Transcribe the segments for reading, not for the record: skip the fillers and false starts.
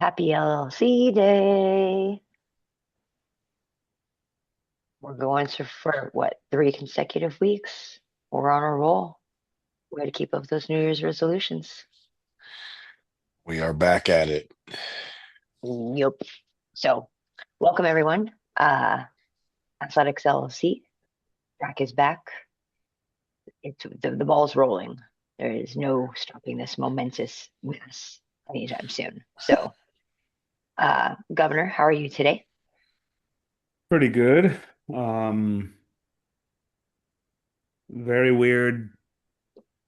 Happy LLC Day. We're going for what, 3 consecutive weeks? We're on a roll. Way to keep up those New Year's resolutions. We are back at it. Yep. So, welcome everyone. Athletics LLC. Track is back. The ball's rolling. There is no stopping this momentous mess anytime soon. So, Governor, how are you today? Pretty good. Um, Very weird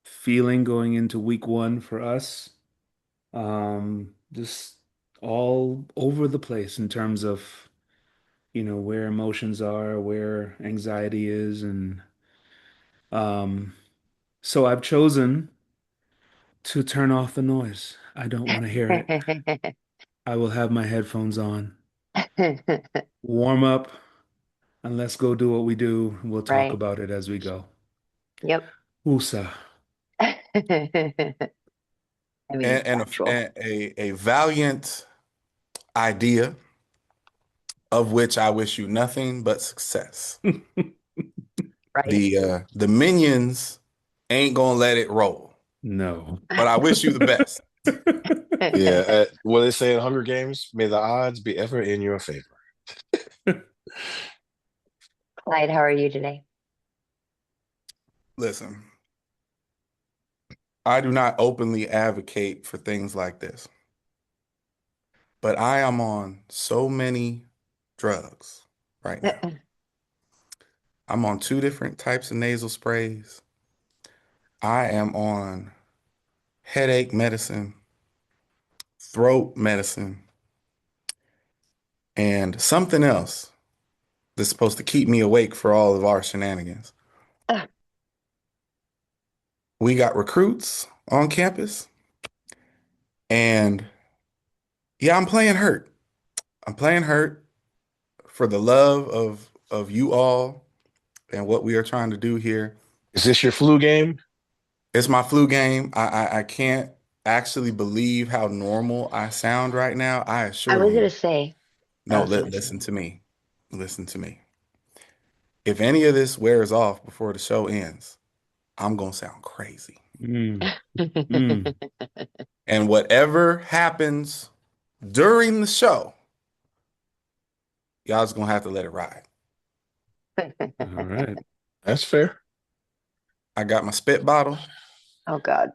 feeling going into week one for us. Just all over the place in terms of, where emotions are, where anxiety is, and um, so I've chosen to turn off the noise. I don't want to hear it. I will have my headphones on, warm up, and let's go do what we do. We'll talk Right. about it as we go. Yep. Woosah. I mean, And factual. a valiant idea of which I wish you nothing but success. Right. The minions ain't gonna let it roll, No. but I wish you the best. Clyde, Yeah, What they say in Hunger Games, may the odds be ever in your favor. how are you today? Listen, I do not openly advocate for things like this, but I am on so many drugs right now. I'm on 2 different types of nasal sprays. I am on headache medicine, throat medicine, and something else that's supposed to keep me awake for all of our shenanigans. We got recruits on campus, and yeah, I'm playing hurt. I'm playing hurt for the love of you all and what we are trying to do here. Is this your flu game? It's my flu game. I can't actually believe how normal I sound right now. I I assure was gonna you. say, I No, was gonna say, listen to me. Listen to me. If any of this wears off before the show ends, I'm gonna sound crazy. Mm, mm. And whatever happens during the show, y'all just gonna have to let it ride. All right. That's fair. I got my spit bottle. oh God,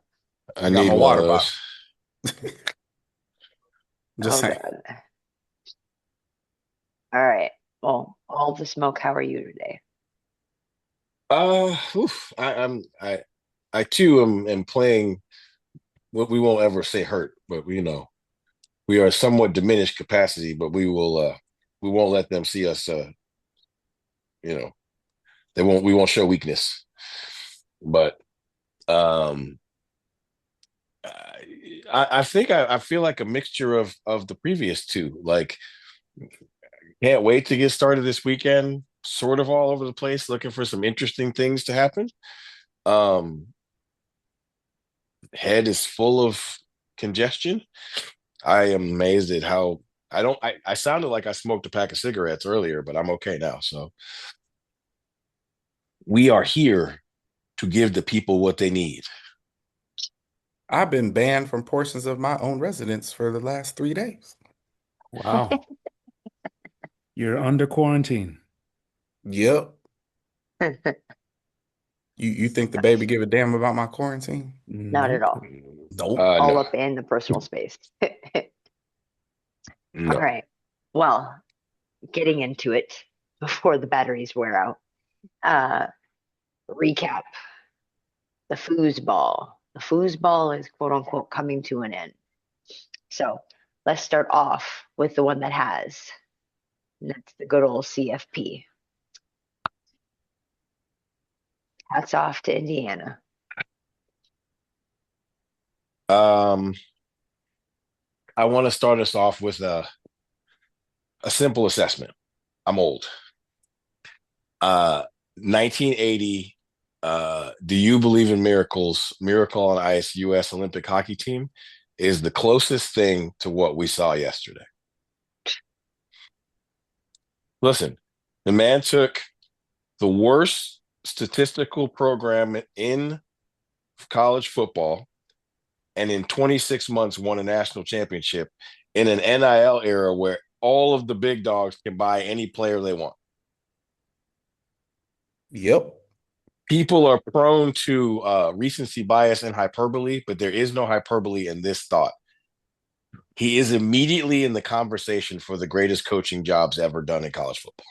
I I got need my one water of bottle. those. Just oh saying. God. All right. Well, all the smoke. How are you today? Oof, I too am playing what we won't ever say hurt, but we are somewhat diminished capacity, but we won't let them see us you know, we won't show weakness. But um I think I feel like a mixture of the previous two. Like can't wait to get started this weekend, sort of all over the place, looking for some interesting things to happen. Um Head is full of congestion. I am amazed at how I sounded like I smoked a pack of cigarettes earlier, but I'm okay now. So we are here to give the people what they need. I've been banned from portions of my own residence for the last 3 days. Wow. You're under quarantine. Yep. You think the baby give a damn about my quarantine? Not at Nope. all. Nope. All No, up in the personal space. All no. right. Well, getting into it before the batteries wear out. Uh, Recap. The foosball. The foosball is quote unquote coming to an end. So let's start off with the one that has. And that's the good old CFP. Hats off to Indiana. Um, I want to start us off with a simple assessment. I'm old. 1980. Do you believe in miracles? Miracle on Ice U.S. Olympic hockey team is the closest thing to what we saw yesterday. Listen, the man took the worst statistical program in college football and in 26 months won a national championship in an NIL era where all of the big dogs can buy any player they want. Yep. People are prone to recency bias and hyperbole, but there is no hyperbole in this thought. He is immediately in the conversation for the greatest coaching jobs ever done in college football.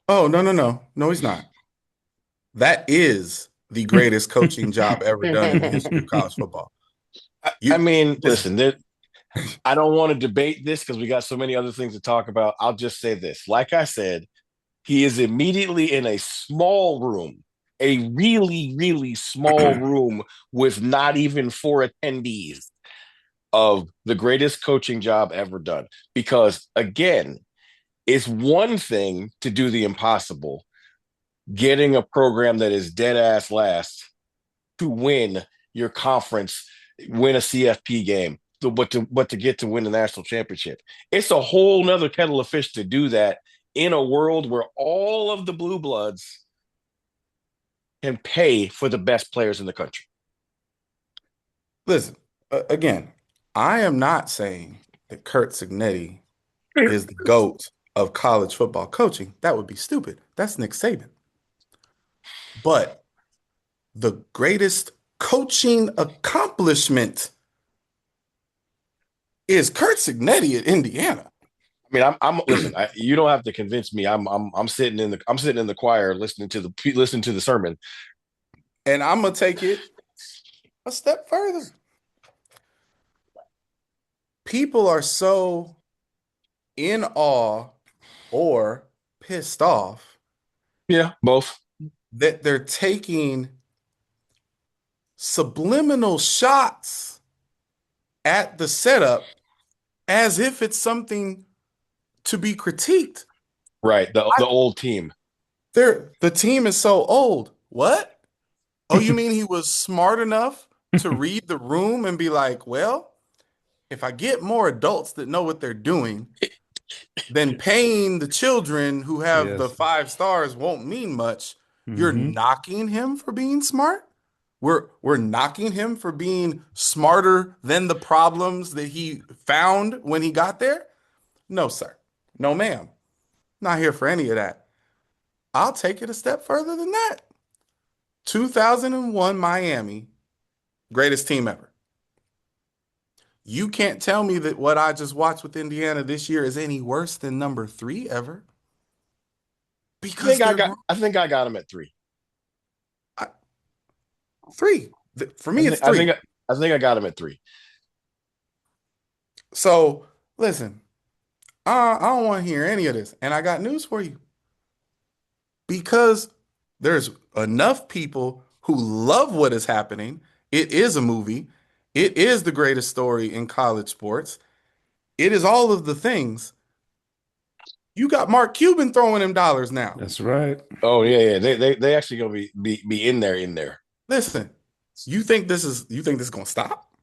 Oh, no. No, he's not. That is the greatest coaching job ever done in the history of college football. Listen, I don't want to debate this because we got so many other things to talk about. I'll just say this. Like I said, he is immediately in a small room, a really, really small room with not even 4 attendees of the greatest coaching job ever done. Because again, it's one thing to do the impossible, getting a program that is dead ass last to win your conference, win a CFP game, but to get to win the national championship. It's a whole nother kettle of fish to do that in a world where all of the blue bloods can pay for the best players in the country. Listen, again, I am not saying that Curt Cignetti is the GOAT of college football coaching. That would be stupid. That's Nick Saban. But the greatest coaching accomplishment is Curt Cignetti at Indiana. I mean, I'm listen. You don't have to convince me. I'm sitting in the choir listening to the sermon, and I'm gonna take it a step further. People are so in awe or pissed off. Yeah, both. That they're taking subliminal shots at the setup as if it's something to be critiqued. Right, the old team. The team is so old. What? Oh, you mean he was smart enough to read the room and be like, well, if I get more adults that know what they're doing, then paying the children who have the 5 stars won't mean much. You're knocking him for being smart? We're knocking him for being smarter than the problems that he found when he got there? No, sir. No, ma'am. Not here for any of that. I'll take it a step further than that. 2001 Miami, greatest team ever. You can't tell me that what I just watched with Indiana this year is any worse than number 3 ever. Because I think I got him at 3. 3. For me, it's 3. I think I got him at 3. So, listen, I don't want to hear any of this. And I got news for you. Because there's enough people who love what is happening. It is a movie. It is the greatest story in college sports. It is all of the things. You got Mark Cuban throwing him dollars now. That's right. Oh yeah. They actually gonna be in there. Listen, you think this is gonna stop?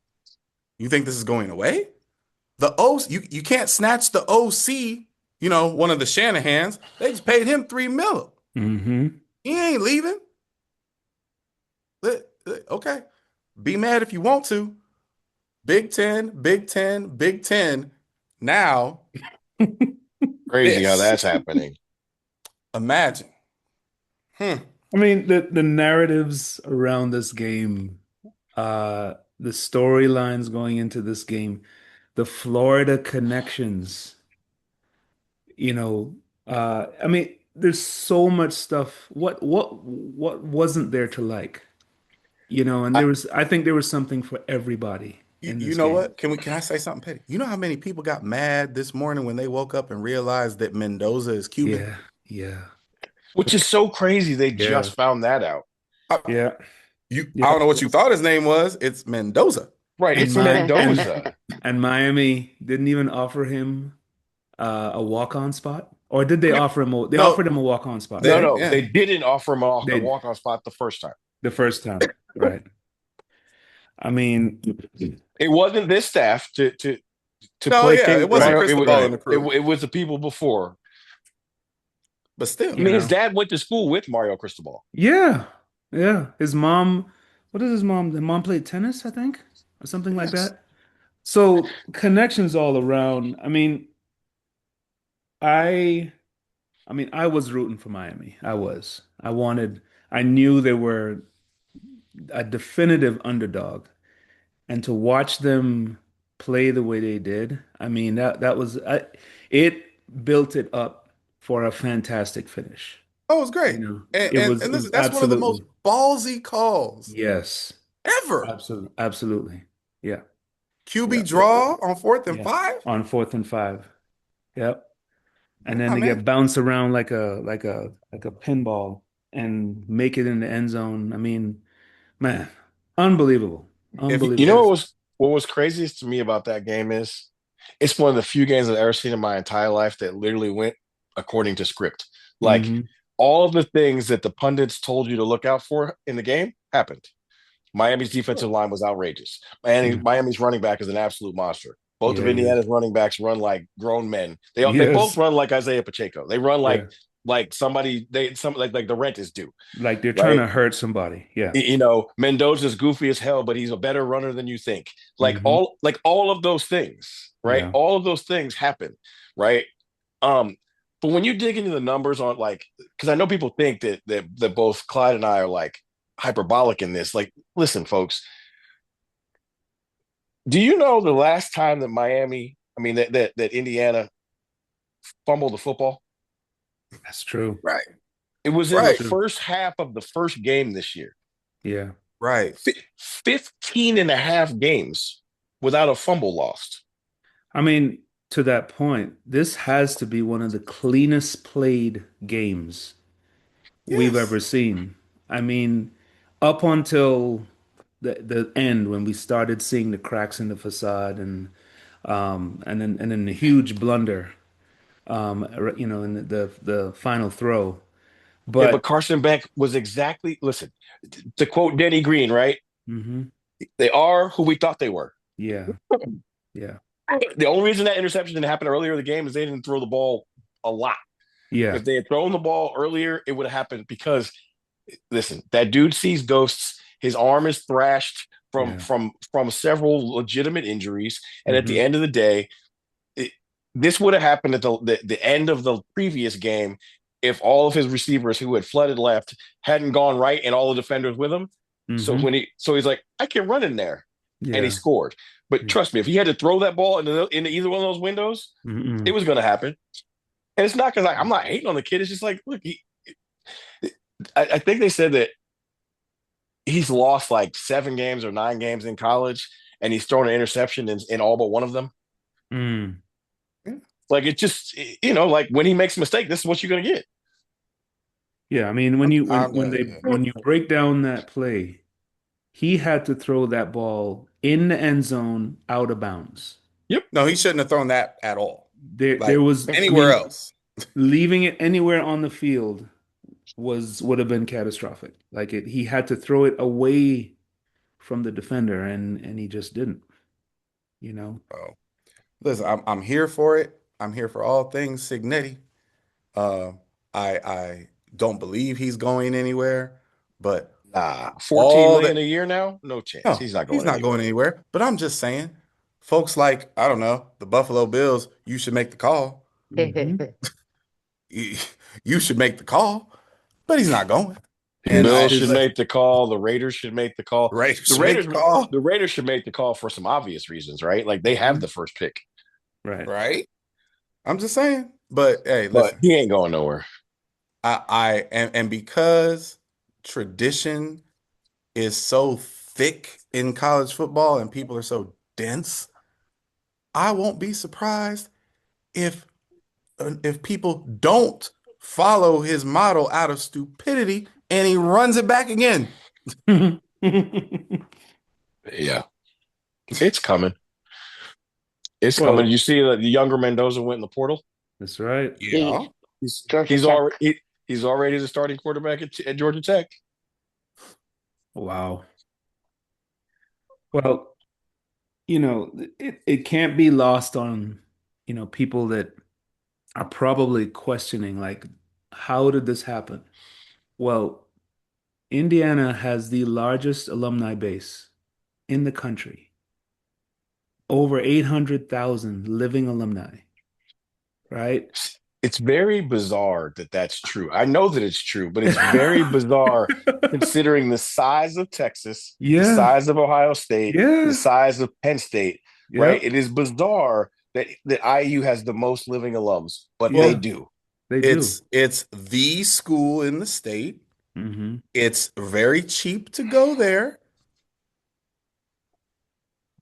You think this is going away? The OC, you can't snatch the OC, one of the Shanahans. They just paid him $3 million. Mm-hmm. He ain't leaving. Okay. Be mad if you want to. Big Ten. Now. Crazy how that's happening. Imagine. I mean, the narratives around this game, the storylines going into this game, the Florida connections, I mean, there's so much stuff. What wasn't there to like? And I think there was something for everybody in this You know game. what? Can I say something petty? You know how many people got mad this morning when they woke up and realized that Mendoza is Cuban? Yeah. Which is so crazy. They just found that out. Yeah. I don't know what you thought his name was. It's Mendoza. Right. It's Mendoza. And Miami didn't even offer him a walk-on spot? Or did they offer him They offered him a walk-on spot. No. They didn't offer him a walk-on spot the first time. The first time. Right. I mean, It wasn't this staff to No, yeah, placate it wasn't Mario. Cristobal and the crew, It was the people before. but still. I mean, his dad went to school with Mario Cristobal. Yeah. Yeah. His mom, what is his mom? The mom played tennis, I think, or something like Yes. that. So connections all around. I I was rooting for Miami. I was. I knew they were a definitive underdog. And to watch them play the way they did, it built it up for a fantastic finish. Oh, it was great. You know, And, it and was and it was listen, that's one of the most absolutely ballsy calls yes. ever. Absolutely. Yeah. QB Yeah. draw on 4th and Yeah. 5. On 4th and 5. Yep. And then Yeah, to man. get bounced around like a pinball and make it in the end zone. Man, unbelievable. You know Unbelievable. what was craziest to me about that game is it's one of the few games I've ever seen in my entire life that literally went according to script. Like Hmm. all of the things that the pundits told you to look out for in the game happened. Miami's defensive line was outrageous. Miami's running back is an absolute monster. Both of Yeah, he is. Indiana's running backs run like grown men. They both Yes. run like Isaiah Pacheco. They run Yeah. like somebody like the rent is due, Like they're trying right? to hurt somebody. Yeah. You know, Mendoza's goofy as hell, but he's a better runner than you think. Hmm. Like all of those things, right? Yeah. All of those things happen, right? Um, but when you dig into the numbers on like, because I know people think that both Clyde and I are like hyperbolic in this. Like, listen, folks, do you know the last time that that Indiana fumbled the football? That's true. Right. It was in That's the Right. true. first half of the first game this year. Yeah. Right. 15 and a half games without a fumble lost. I mean, to that point, this has to be one of the cleanest played games we've Yes. ever seen. I mean, up until the end when we started seeing the cracks in the facade and then the huge blunder in the final throw. Yeah, but But Carson Beck was exactly, listen, to quote Denny Green, right? mhm, They are who we thought they were. yeah, yeah, The only reason that interception didn't happen earlier in the game is they didn't throw the ball a lot. yeah, If they had thrown the ball earlier, it would have happened because, listen, that dude sees ghosts. His arm is thrashed yeah. from several legitimate injuries. And at the Hmm. end of the day, it, this would have happened at the end of the previous game if all of his receivers who had flooded left hadn't gone right and all the defenders with him. Hmm. So he's like, I can run in there, and he Yeah. scored. But trust me, if he had to throw that ball into either one of those windows, it Mm-mm. was going to happen. And it's not because I'm not hating on the kid. It's just like, look, I think they said that he's lost like 7 games or 9 games in college, and he's thrown an interception in all but one of them. Mm. Like it just, like when he makes a mistake, this is what you're going to get. Yeah, I mean when you I'm when you break down that play, he had to throw that ball in the end zone out of bounds. Yep. No, he shouldn't have thrown that at all. There Like was, anywhere else. leaving it anywhere on the field would have been catastrophic. He had to throw it away from the defender and he just didn't, you know. Oh, listen, I'm here for it. I'm here for all things Signetti. Uh, I don't believe he's going anywhere, but Nah, 14 all million that a year now? No chance. no, He's not he's going not anywhere. going anywhere. But I'm just saying, folks like, I don't know, the Buffalo Bills, you should make the call. Hmm. You, you should make the call, but he's not going. And His I Bills should his listen, make the call. The Raiders should make the call. the Raiders The should make Raiders, the call, the Raiders should make the call for some obvious reasons, right? Like they have Mhm. the first pick, Right. right? I'm just saying. But hey, but listen, he ain't going nowhere. and because tradition is so thick in college football and people are so dense, I won't be surprised if people don't follow his model out of stupidity and he runs it back again. Yeah, it's coming. It's coming. Well, You see that the younger Mendoza went in the portal. that's right. The Yeah. He's Georgia he's Tech. already he's already the starting quarterback at Georgia Tech. Wow. Well, it can't be lost on, people that are probably questioning, like, how did this happen? Well, Indiana has the largest alumni base in the country, over 800,000 living alumni, right? It's very bizarre that that's true. I know that it's true, but it's very bizarre considering the size of Texas, the Yeah, size of Ohio State, the yeah, size of Penn State, right? yep, It is bizarre that IU has the most living alums, but they yeah, do. they do. It's the school in the state. Hmm. It's very cheap to go there.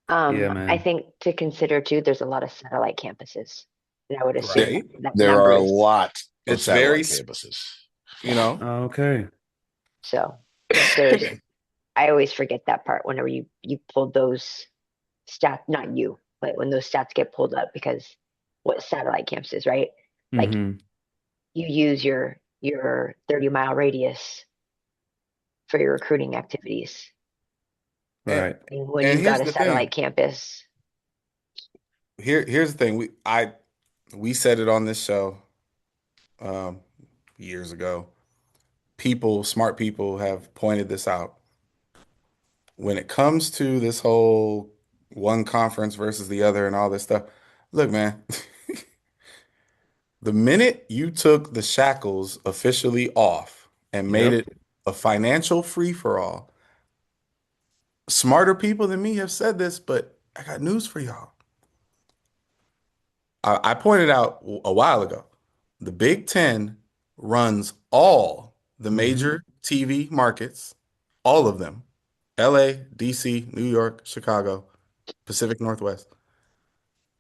Yeah, I man. think to consider too, there's a lot of satellite campuses. And I would assume There, Right. that there are number a is lot of It's very, satellite campuses. Okay. so there's I always forget that part whenever you pulled those stats, not you, but when those stats get pulled up because what satellite campuses, right? Like Hmm. you use your 30-mile radius for your recruiting activities. and Right. And when and you've got here's a the thing. satellite campus, Here's the thing. We said it on this show um, years ago. Smart people have pointed this out. When it comes to this whole one conference versus the other and all this stuff, look, man, the minute you took the shackles officially off and made Yep. it a financial free-for-all, smarter people than me have said this, but I got news for y'all. I pointed out a while ago, the Big Ten runs all the Hmm. major TV markets, all of them, LA, DC, New York, Chicago, Pacific Northwest.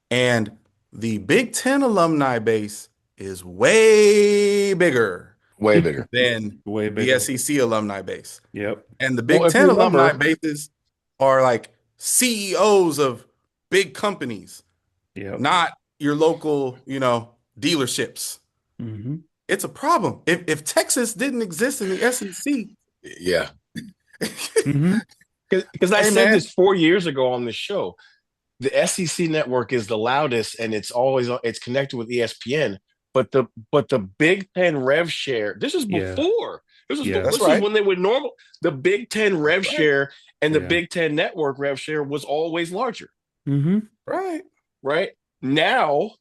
And the Big Ten alumni base is way bigger Way bigger. than Way the bigger. SEC alumni base. Yep. And the Well, Big if you Ten alumni remember, bases are like CEOs of big companies, Yep. not your local, dealerships. Hmm. It's a problem. If Texas didn't exist in the SEC, yeah, Hmm. because I hey said man, this 4 years ago on the show. The SEC network is the loudest, and it's connected with ESPN. But the Big Ten rev share. This is Yeah. before. Yeah. that's This is right. when they would normal. The Big Ten That's rev right. share and the Yeah. Big Ten network rev share was always larger, Hmm. Right. right? Now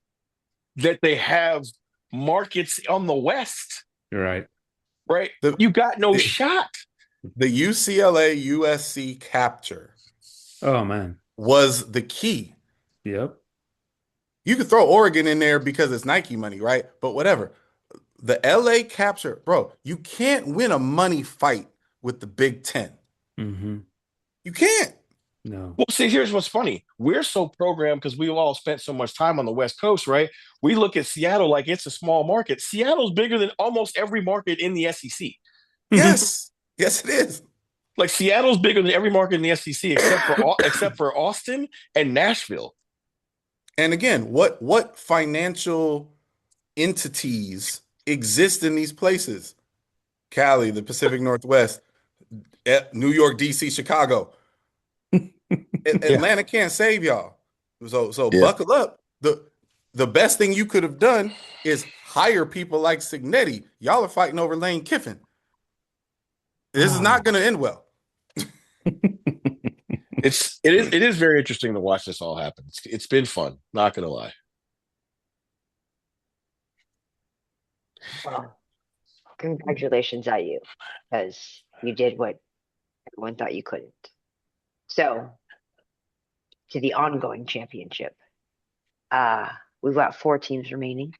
that they have markets on the West, You're right. right? The You got no the, shot. the UCLA USC capture Oh man. was the key. Yep. You could throw Oregon in there because it's Nike money, right? But whatever. The LA capture, bro, you can't win a money fight with the Big Ten. Hmm. You can't. No. Well, see, here's what's funny. We're so programmed because we've all spent so much time on the West Coast, right? We look at Seattle like it's a small market. Seattle's bigger than almost every market in the SEC. Yes. Yes, it is. Like Seattle's bigger than every market in the SEC except for Austin and Nashville. And again, what financial entities exist in these places? Cali, the Pacific Northwest, New York, DC, Chicago. Yeah, Atlanta can't save y'all. So yeah. buckle up. The best thing you could have done is hire people like Signetti. Y'all are fighting over Lane Kiffin. This is not going to end well. It is very interesting to watch this all happen. It's been fun, not gonna lie. well, congratulations on you because you did what everyone thought you couldn't. So to the ongoing championship, uh, we've got 4 teams remaining.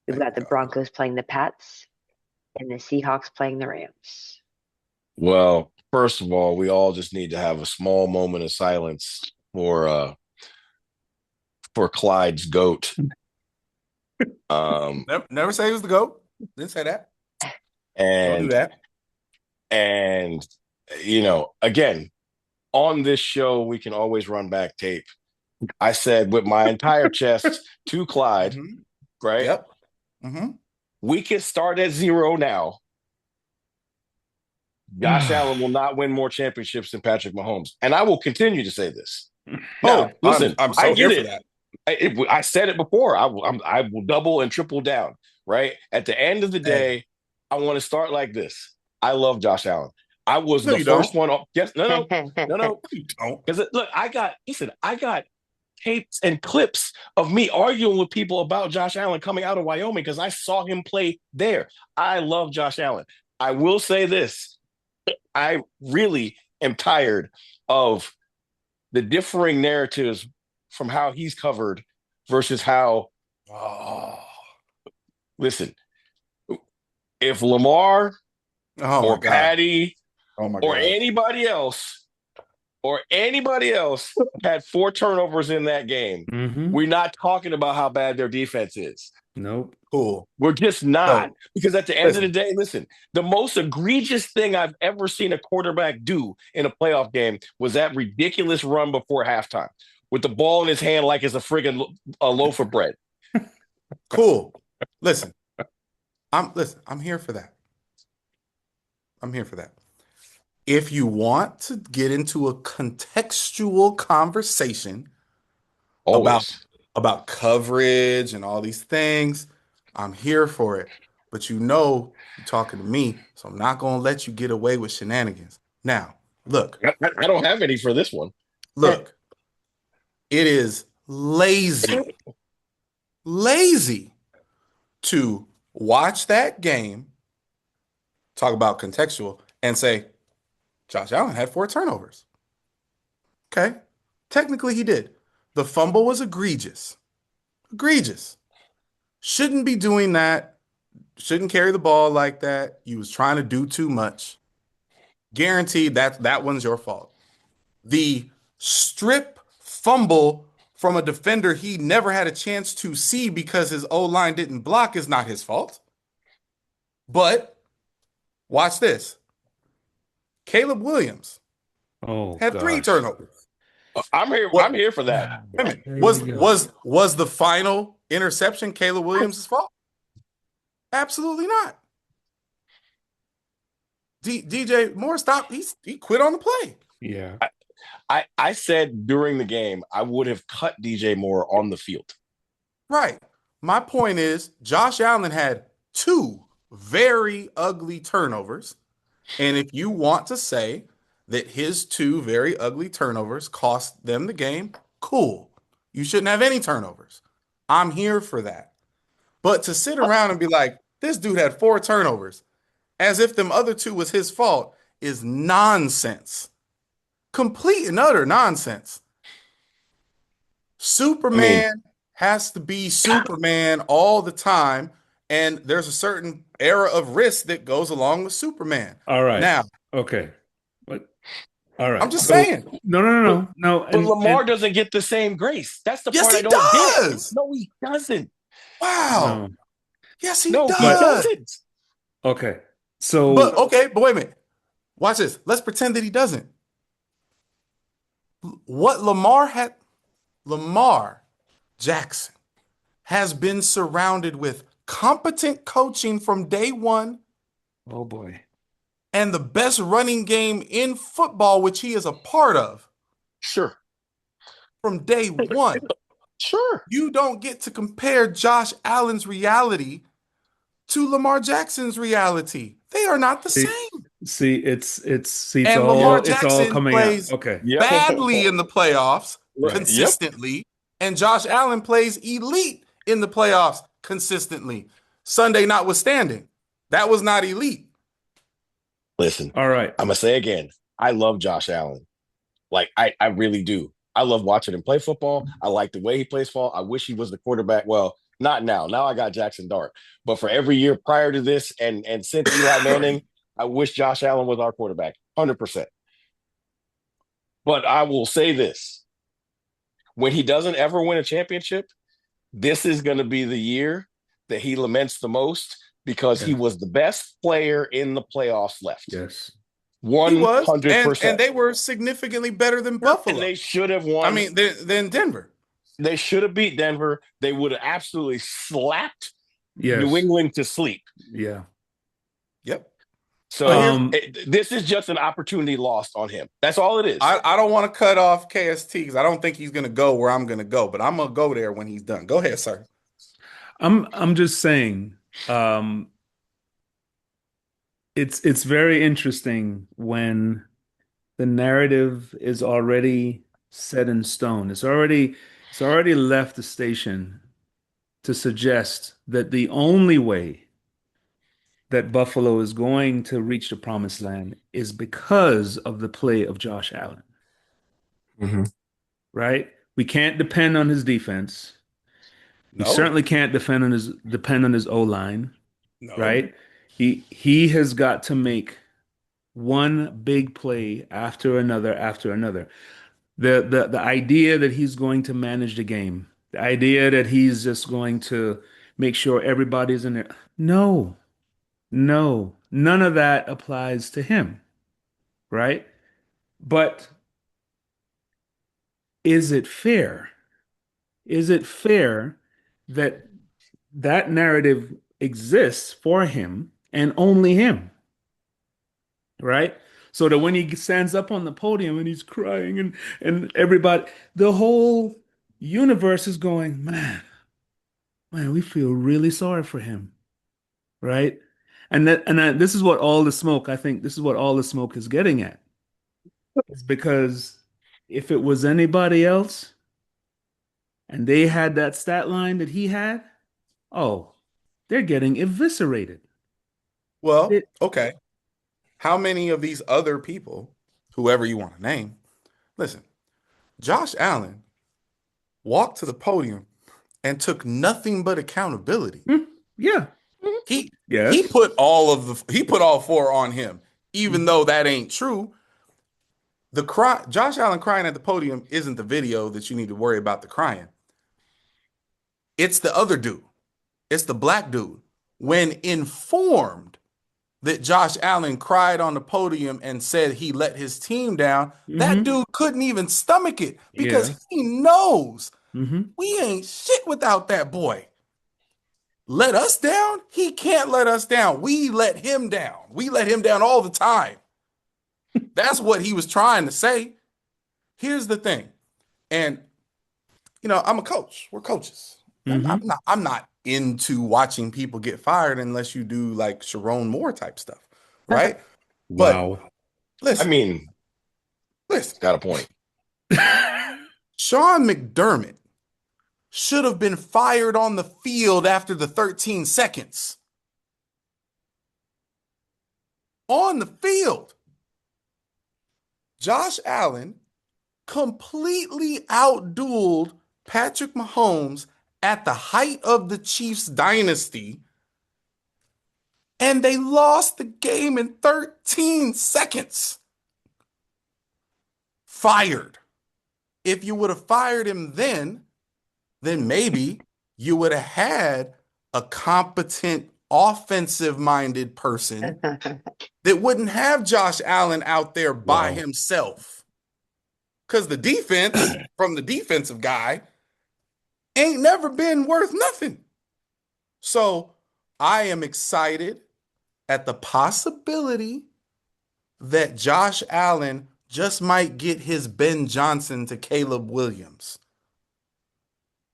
We've Thank got the God. Broncos playing the Pats and the Seahawks playing the Rams. Well, first of all, we all just need to have a small moment of silence for Clyde's goat. Um, Never say he was the GOAT. Didn't say that. Don't do and that. and again, on this show, we can always run back tape. I said with my entire chest to Clyde, Mhm. right? Yep. Hmm. We can start at zero now. Josh Allen will not win more championships than Patrick Mahomes. And I will continue to say this. Now, Oh, listen, I'm I so get here for it. that. I said it before. I will double and triple down. Right at the end of the Hey, day, I want to start like this. I love Josh Allen. I was no, the you don't. first one. Yes, no. You don't. Because look, I got tapes and clips of me arguing with people about Josh Allen coming out of Wyoming because I saw him play there. I love Josh Allen. I will say this: I really am tired of the differing narratives from how he's covered versus how. Oh, Listen, if Lamar oh my or God. Patty Oh my or God. anybody else had 4 turnovers in that game, Mm-hmm. we're not talking about how bad their defense is. Nope. Cool. We're just not. So Because at the end of the listen, day, listen, the most egregious thing I've ever seen a quarterback do in a playoff game was that ridiculous run before halftime with the ball in his hand like it's a friggin' a loaf of bread. cool. Listen, I'm here for that. I'm here for that. If you want to get into a contextual conversation about Always. about coverage and all these things, I'm here for it. But you're talking to me, so I'm not going to let you get away with shenanigans. Now, look, I don't have any for this one. look, it is lazy to watch that game, talk about contextual, and say, Josh Allen had 4 turnovers. Okay. Technically, he did. The fumble was egregious. Egregious. Shouldn't be doing that. Shouldn't carry the ball like that. You was trying to do too much. Guaranteed that one's your fault. The strip fumble from a defender he never had a chance to see because his O-line didn't block is not his fault. But watch this. Caleb Williams Oh had 3 turnovers. I'm here. What? I'm here for that. Wait a minute. There Was you go. was the final interception Caleb Williams' fault? Absolutely not. DJ Moore stopped. He quit on the play. Yeah. I said during the game I would have cut DJ Moore on the field. Right. My point is Josh Allen had 2 very ugly turnovers. And if you want to say that his 2 very ugly turnovers cost them the game, cool. You shouldn't have any turnovers. I'm here for that. But to sit around and be like, this dude had 4 turnovers, as if them other 2 was his fault, is nonsense. Complete and utter nonsense. Superman has to be Superman all the time, and there's a certain era of risk that goes along with Superman. All right. Now, Okay. But all right. I'm just So saying. no. But Lamar doesn't get the same grace. That's the Yes, part I he don't get. does. No, he doesn't. Wow. no. Yes, he No, he does. doesn't. Okay. So But wait a minute. Watch this. Let's pretend that he doesn't. What Lamar Jackson has been surrounded with competent coaching from day one oh boy. and the best running game in football, which he is a part of Sure. from day one. Sure. You don't get to compare Josh Allen's reality to Lamar Jackson's reality. They are not the same. See, it's And Lamar it's all Jackson coming plays out. Okay. Yep. badly in the playoffs Right. consistently, and Josh Allen plays elite in the playoffs consistently. Sunday notwithstanding, that was not elite. Listen, All right. I'm gonna say again, I love Josh Allen. Like I really do. I love watching him play football. I like the way he plays football. I wish he was the quarterback. Well, not now. Now I got Jackson Dart. But for every year prior to this and since Eli Manning, I wish Josh Allen was our quarterback. 100%. But I will say this. When he doesn't ever win a championship, this is going to be the year that he laments the most because he Yeah. was the best player in the playoffs left. Yes. He was, 100%. and they were significantly better than And Buffalo. they should have won. I mean, than Denver. They should have beat Denver. They would have absolutely slapped Yes. New England to sleep. Yeah. Yep. So this is just an opportunity lost on him. That's all it is. I don't want to cut off KST because I don't think he's going to go where I'm going to go, but I'm going to go there when he's done. Go ahead, sir. I'm just saying, it's very interesting when the narrative is already set in stone. It's already left the station to suggest that the only way that Buffalo is going to reach the promised land is because of the play of Josh Allen, Mhm. right? We can't depend on his defense. We No, certainly can't depend on his O-line, no. right? He has got to make one big play after another. The idea that he's going to manage the game, the idea that he's just going to make sure everybody's in there. No, no, none of that applies to him, right? But is it fair? Is it fair that that narrative exists for him and only him, right? So that when he stands up on the podium and he's crying and everybody, the whole universe is going, man, we feel really sorry for him, right? This is what all the smoke, I think this is what all the smoke is getting at. It's because if it was anybody else and they had that stat line that he had, oh, they're getting eviscerated. Well, okay. How many of these other people, whoever you want to name, listen, Josh Allen walked to the podium and took nothing but accountability. Yeah. He Yes. put all four on him, even though that ain't true. Josh Allen crying at the podium isn't the video that you need to worry about the crying. It's the other dude. It's the black dude. When informed that Josh Allen cried on the podium and said he let his team down, that dude couldn't even stomach it because Yeah. he knows Mm-hmm. we ain't shit without that boy. Let us down? He can't let us down. We let him down. We let him down all the time. That's what he was trying to say. Here's the thing. And, I'm a coach. We're coaches. Mm-hmm. I'm not into watching people get fired unless you do like Sharon Moore type stuff, right? Wow. But I mean, listen, got a point. Sean McDermott should have been fired on the field after the 13 seconds. On the field. Josh Allen completely outdueled Patrick Mahomes at the height of the Chiefs dynasty, and they lost the game in 13 seconds. Fired. If you would have fired him then maybe you would have had a competent offensive-minded person that wouldn't have Josh Allen out there by himself. Because the defense from the defensive guy ain't never been worth nothing. So I am excited at the possibility that Josh Allen just might get his Ben Johnson to Caleb Williams.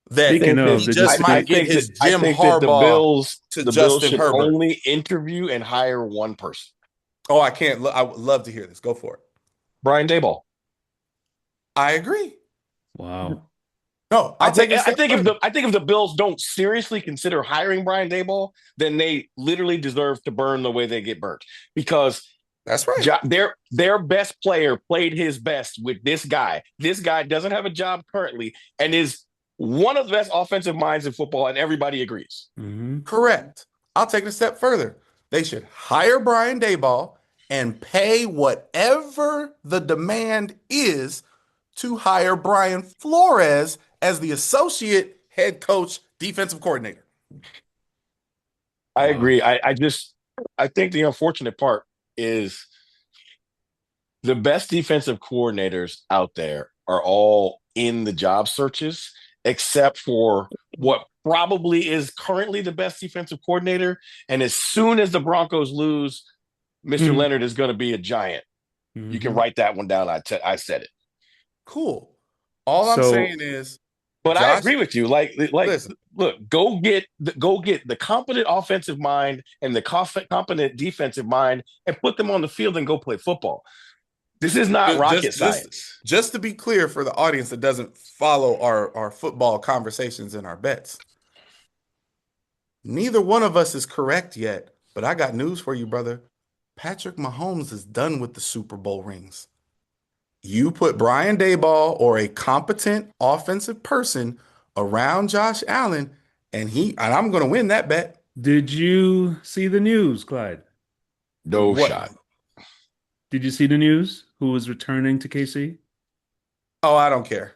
That Speaking of, he just might get his Jim Harbaugh to the Bills Justin should Herbert. only interview and hire one person. Oh, I can't. I would love to hear this. Go for it. Brian Daboll. I agree. Wow. No, I think if the Bills don't seriously consider hiring Brian Daboll, then they literally deserve to burn the way they get burnt. Because that's right. Their best player played his best with this guy. This guy doesn't have a job currently and is one of the best offensive minds in football, and everybody agrees. Mm-hmm. Correct. I'll take it a step further. They should hire Brian Daboll and pay whatever the demand is to hire Brian Flores as the associate head coach, defensive coordinator. I agree. I think the unfortunate part is the best defensive coordinators out there are all in the job searches, except for what probably is currently the best defensive coordinator. And as soon as the Broncos lose Mr. Leonard is going to be a giant. You can write that one down. I said it. Cool. All I'm saying is, but I Josh, agree with you. Like, listen, look, go get the competent offensive mind and the competent defensive mind, and put them on the field and go play football. This is not rocket science. Just to be clear for the audience that doesn't follow our football conversations and our bets, neither one of us is correct yet, but I got news for you, brother. Patrick Mahomes is done with the Super Bowl rings. You put Brian Daboll or a competent offensive person around Josh Allen, and I'm going to win that bet. Did you see the news, Clyde? No shot. Did you see the news? Who was returning to KC? Oh, I don't care.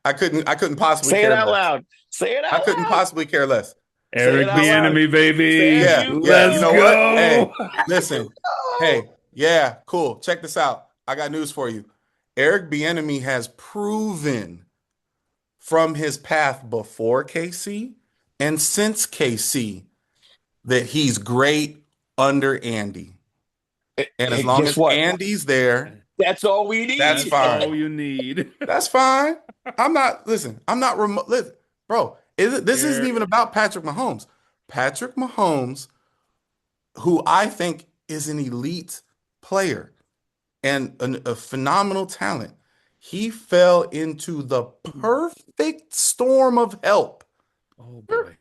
I couldn't possibly say care it out less. loud. Say it out loud. I couldn't possibly care less. Eric Bieniemy, baby. Let's you know go. What? Hey, listen. Hey, yeah, cool. Check this out. I got news for you. Eric Bieniemy has proven from his path before KC and since KC that he's great under Andy. And as long as Andy's there, that's all we need. That's fine. All you need. That's fine. I'm not remote. Listen, bro, this isn't even about Patrick Mahomes. Patrick Mahomes, who I think is an elite player and a phenomenal talent, he fell into the perfect storm of help. Oh, boy.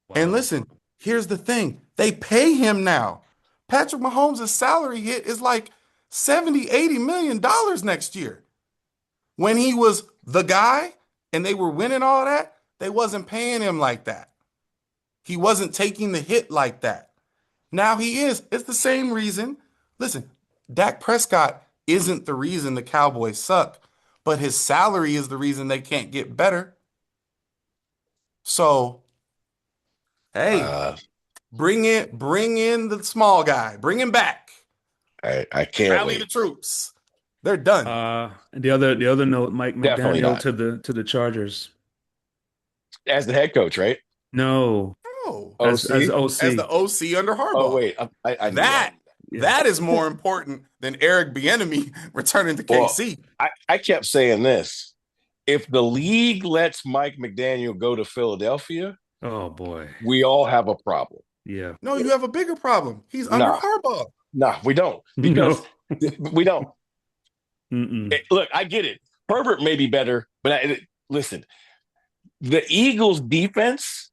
Wow. And listen, here's the thing. They pay him now. Patrick Mahomes' salary hit is like $70-80 million next year. When he was the guy and they were winning all that, they wasn't paying him like that. He wasn't taking the hit like that. Now he is. It's the same reason. Listen, Dak Prescott isn't the reason the Cowboys suck, but his salary is the reason they can't get better. So, hey, bring in the small guy. Bring him back. I can't rally the troops. They're done. The other note, Mike McDaniel to the Chargers as the head coach, right? No, as OC, as the OC under Harbaugh. Oh wait, I that is more important than Eric Bieniemy returning to KC. I kept saying this: if the league lets Mike McDaniel go to Philadelphia, oh boy, we all have a problem. Yeah. No, you have a bigger problem. He's under Harbaugh. No, we don't. Because we don't. Look, I get it. Herbert may be better, but listen, the Eagles' defense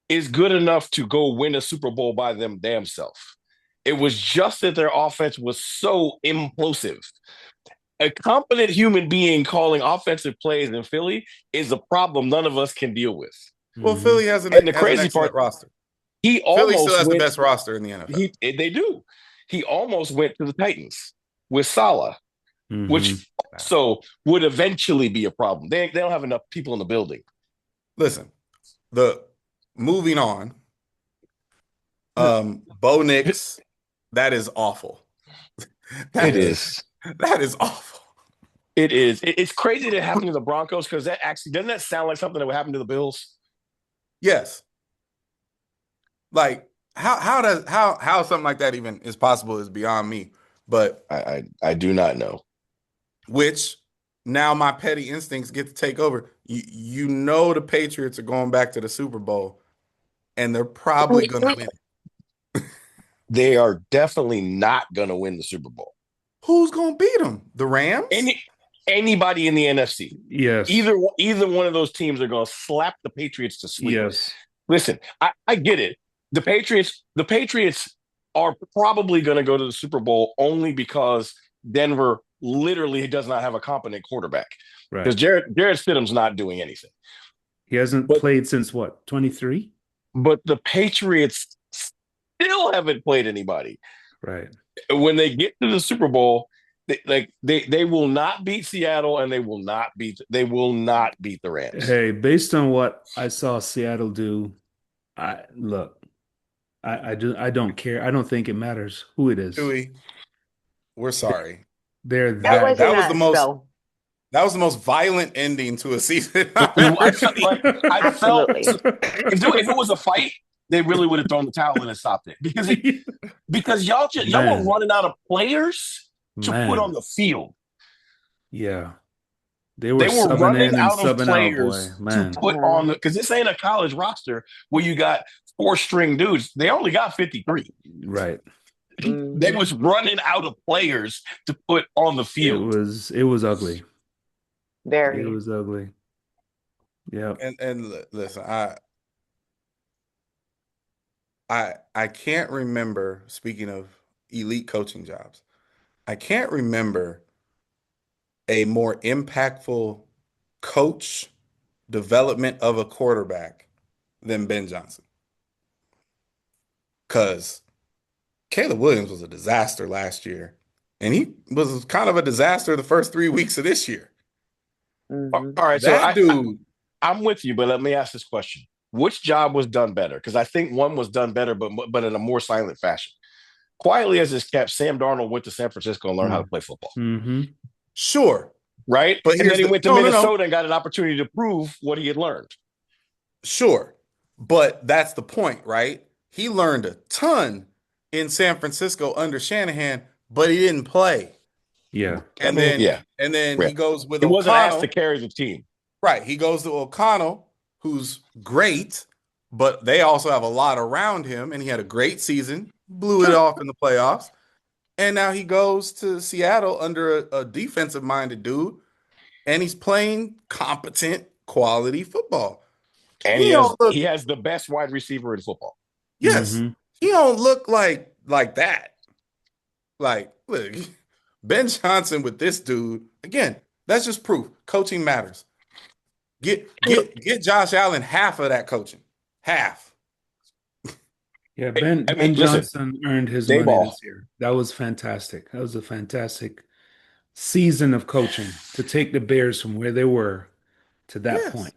is good enough to go win a Super Bowl by them damn self. It was just that their offense was so implosive. A competent human being calling offensive plays in Philly is a problem none of us can deal with. Well, Philly has an excellent roster. Philly still has the best roster in the NFL. They do. He almost went to the Titans with Saleh, which also would eventually be a problem. They don't have enough people in the building. Listen, moving on. Bo Nix, that is awful. That is awful. It is. It's crazy that it happened to the Broncos because that actually doesn't that sound like something that would happen to the Bills? Yes. Like how something like that even is possible is beyond me. But I do not know. Which now my petty instincts get to take over. You know the Patriots are going back to the Super Bowl, and they're probably going to win. They are definitely not going to win the Super Bowl. Who's going to beat them? The Rams? Anybody in the NFC. Yes. Either one of those teams are going to slap the Patriots to sleep. Yes. Listen, I get it. The Patriots are probably going to go to the Super Bowl only because Denver literally does not have a competent quarterback. Right. Because Jarrett Stidham's not doing anything. He hasn't played since what, 23? But the Patriots still haven't played anybody. Right. When they get to the Super Bowl, they will not beat Seattle and they will not beat the Rams. Hey, based on what I saw Seattle do, I don't care. I don't think it matters who it is. Dewey, we're sorry. That was the most violent ending to a season. I felt if it was a fight, they really would have thrown the towel in and stopped it because y'all were Man. running out of players to put on Man. the field. Yeah. They were They were subbing running in and out of subbing out, boy. players to Man. put on because this ain't a college roster where you got 4-string dudes. They only got 53. Right. They was running out of players to put on the It field. was ugly. Very. It was ugly. Yeah. And listen, I can't remember, speaking of elite coaching jobs, I can't remember a more impactful coach development of a quarterback than Ben Johnson. Because Caleb Williams was a disaster last year, and he was kind of a disaster the first 3 weeks of this year. Mhm. All right, That dude. I'm with you, but let me ask this question: which job was done better? Because I think one was done better, but in a more silent fashion. Quietly as it's kept, Sam Darnold went to San Francisco and learned how to play football. Mm-hmm. Sure. Right? But And then he went to no. Minnesota and got an opportunity to prove what he had learned. Sure. But that's the point, right? He learned a ton in San Francisco under Shanahan, but he didn't play. Yeah. And then Yeah. he goes with He wasn't asked O'Connell. to carry the team. Right. He goes to O'Connell, who's great, but they also have a lot around him, and he had a great season, blew it off in the playoffs. And now he goes to Seattle under a defensive-minded dude, and he's playing competent, quality football. And he has the best wide receiver in football. Yes. Mm-hmm. He don't look like that. Like, look, Ben Johnson with this dude, again, that's just proof. Coaching matters. Get Josh Allen half of that coaching. Half. Yeah, Ben Johnson earned his money this year. That was fantastic. That was a fantastic season of coaching to take the Bears from where they were to that point.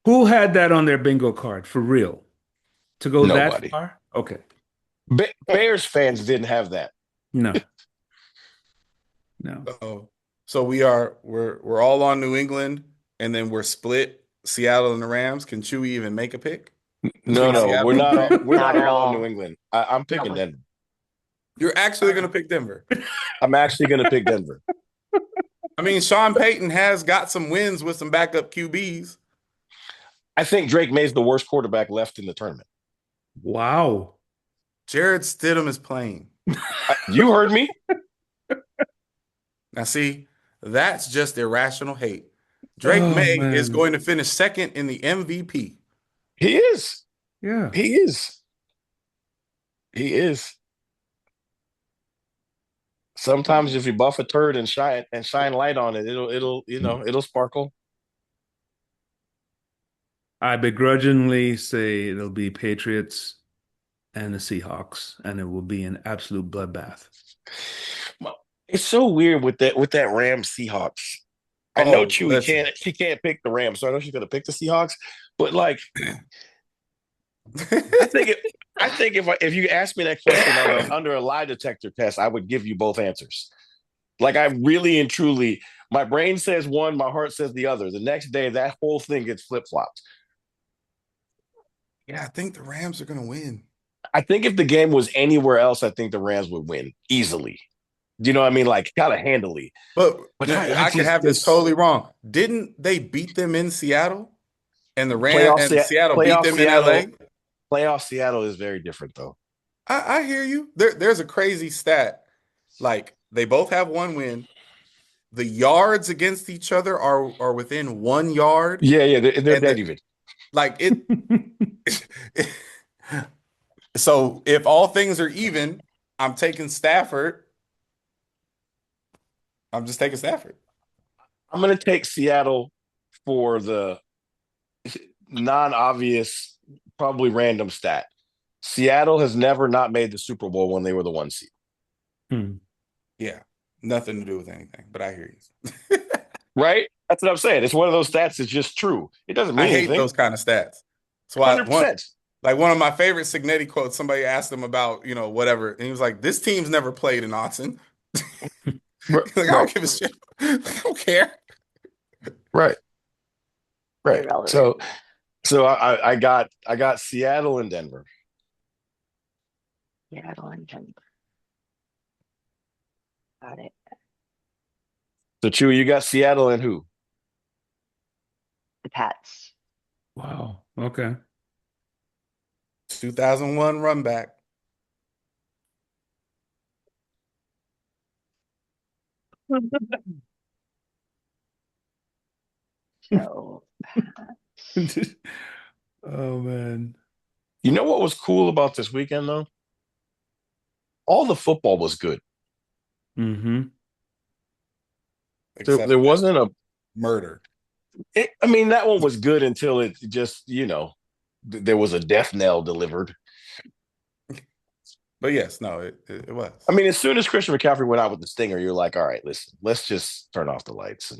Who had that on their bingo card for real? To go Nobody. that far? Okay. Bears fans didn't have that. No. So we're all on New England, and then we're split Seattle and the Rams. Can Chewy even make a pick? No, we're not. We're Not not at all all. on New England. I'm picking Denver. You're actually going to pick Denver. I'm actually going to pick Denver. I mean, Sean Payton has got some wins with some backup QBs. I think Drake May's the worst quarterback left in the tournament. Wow. Jared Stidham is playing. You heard me. Now, see, that's just irrational hate. Drake May is going to finish second in the MVP. He is. Yeah. He is. Sometimes if you buff a turd and shine light on it, it'll sparkle. I begrudgingly say it'll be Patriots and the Seahawks, and it will be an absolute bloodbath. It's so weird with that Rams Seahawks. I know Chewy can't pick the Rams, so I know she's gonna pick the Seahawks. But like, I think if you asked me that question under a lie detector test, I would give you both answers. Like I really and truly, my brain says one, my heart says the other. The next day, that whole thing gets flip flopped. Yeah, I think the Rams are gonna win. I think if the game was anywhere else, I think the Rams would win easily. Do you know what I mean? Like kind of handily. But I could have this totally wrong. Didn't they beat them in Seattle? And the Rams and Seattle beat them in LA? Playoff Seattle is very different though. I hear you. There's a crazy stat. Like they both have one win. The yards against each other are within 1 yard. Yeah, they're dead even. Like it. So if all things are even, I'm taking Stafford. I'm just taking Stafford. I'm going to take Seattle for the non-obvious, probably random stat. Seattle has never not made the Super Bowl when they were the 1 seed. Yeah, nothing to do with anything, but I hear you. Right? That's what I'm saying. It's one of those stats that's just true. It doesn't mean anything. I hate those kind of stats. That's why 100%. One of my favorite Signetti quotes, somebody asked him about, whatever, and he was like, this team's never played in Autzen. Like, I don't give a shit. I don't care. Right. Irrelevant. So So I got Seattle and Denver. Seattle and Denver. Got it. So Chewy, you got Seattle and who? The Pats. Wow. Okay. 2001 run back. So Oh man. You know what was cool about this weekend though? All the football was good. Mm-hmm. There, Except there wasn't a. murder. I mean, that one was good until it just, there was a death knell delivered. But yes, no, it was. I mean, as soon as Christian McCaffrey went out with the stinger, you're like, all right, listen, let's just turn off the lights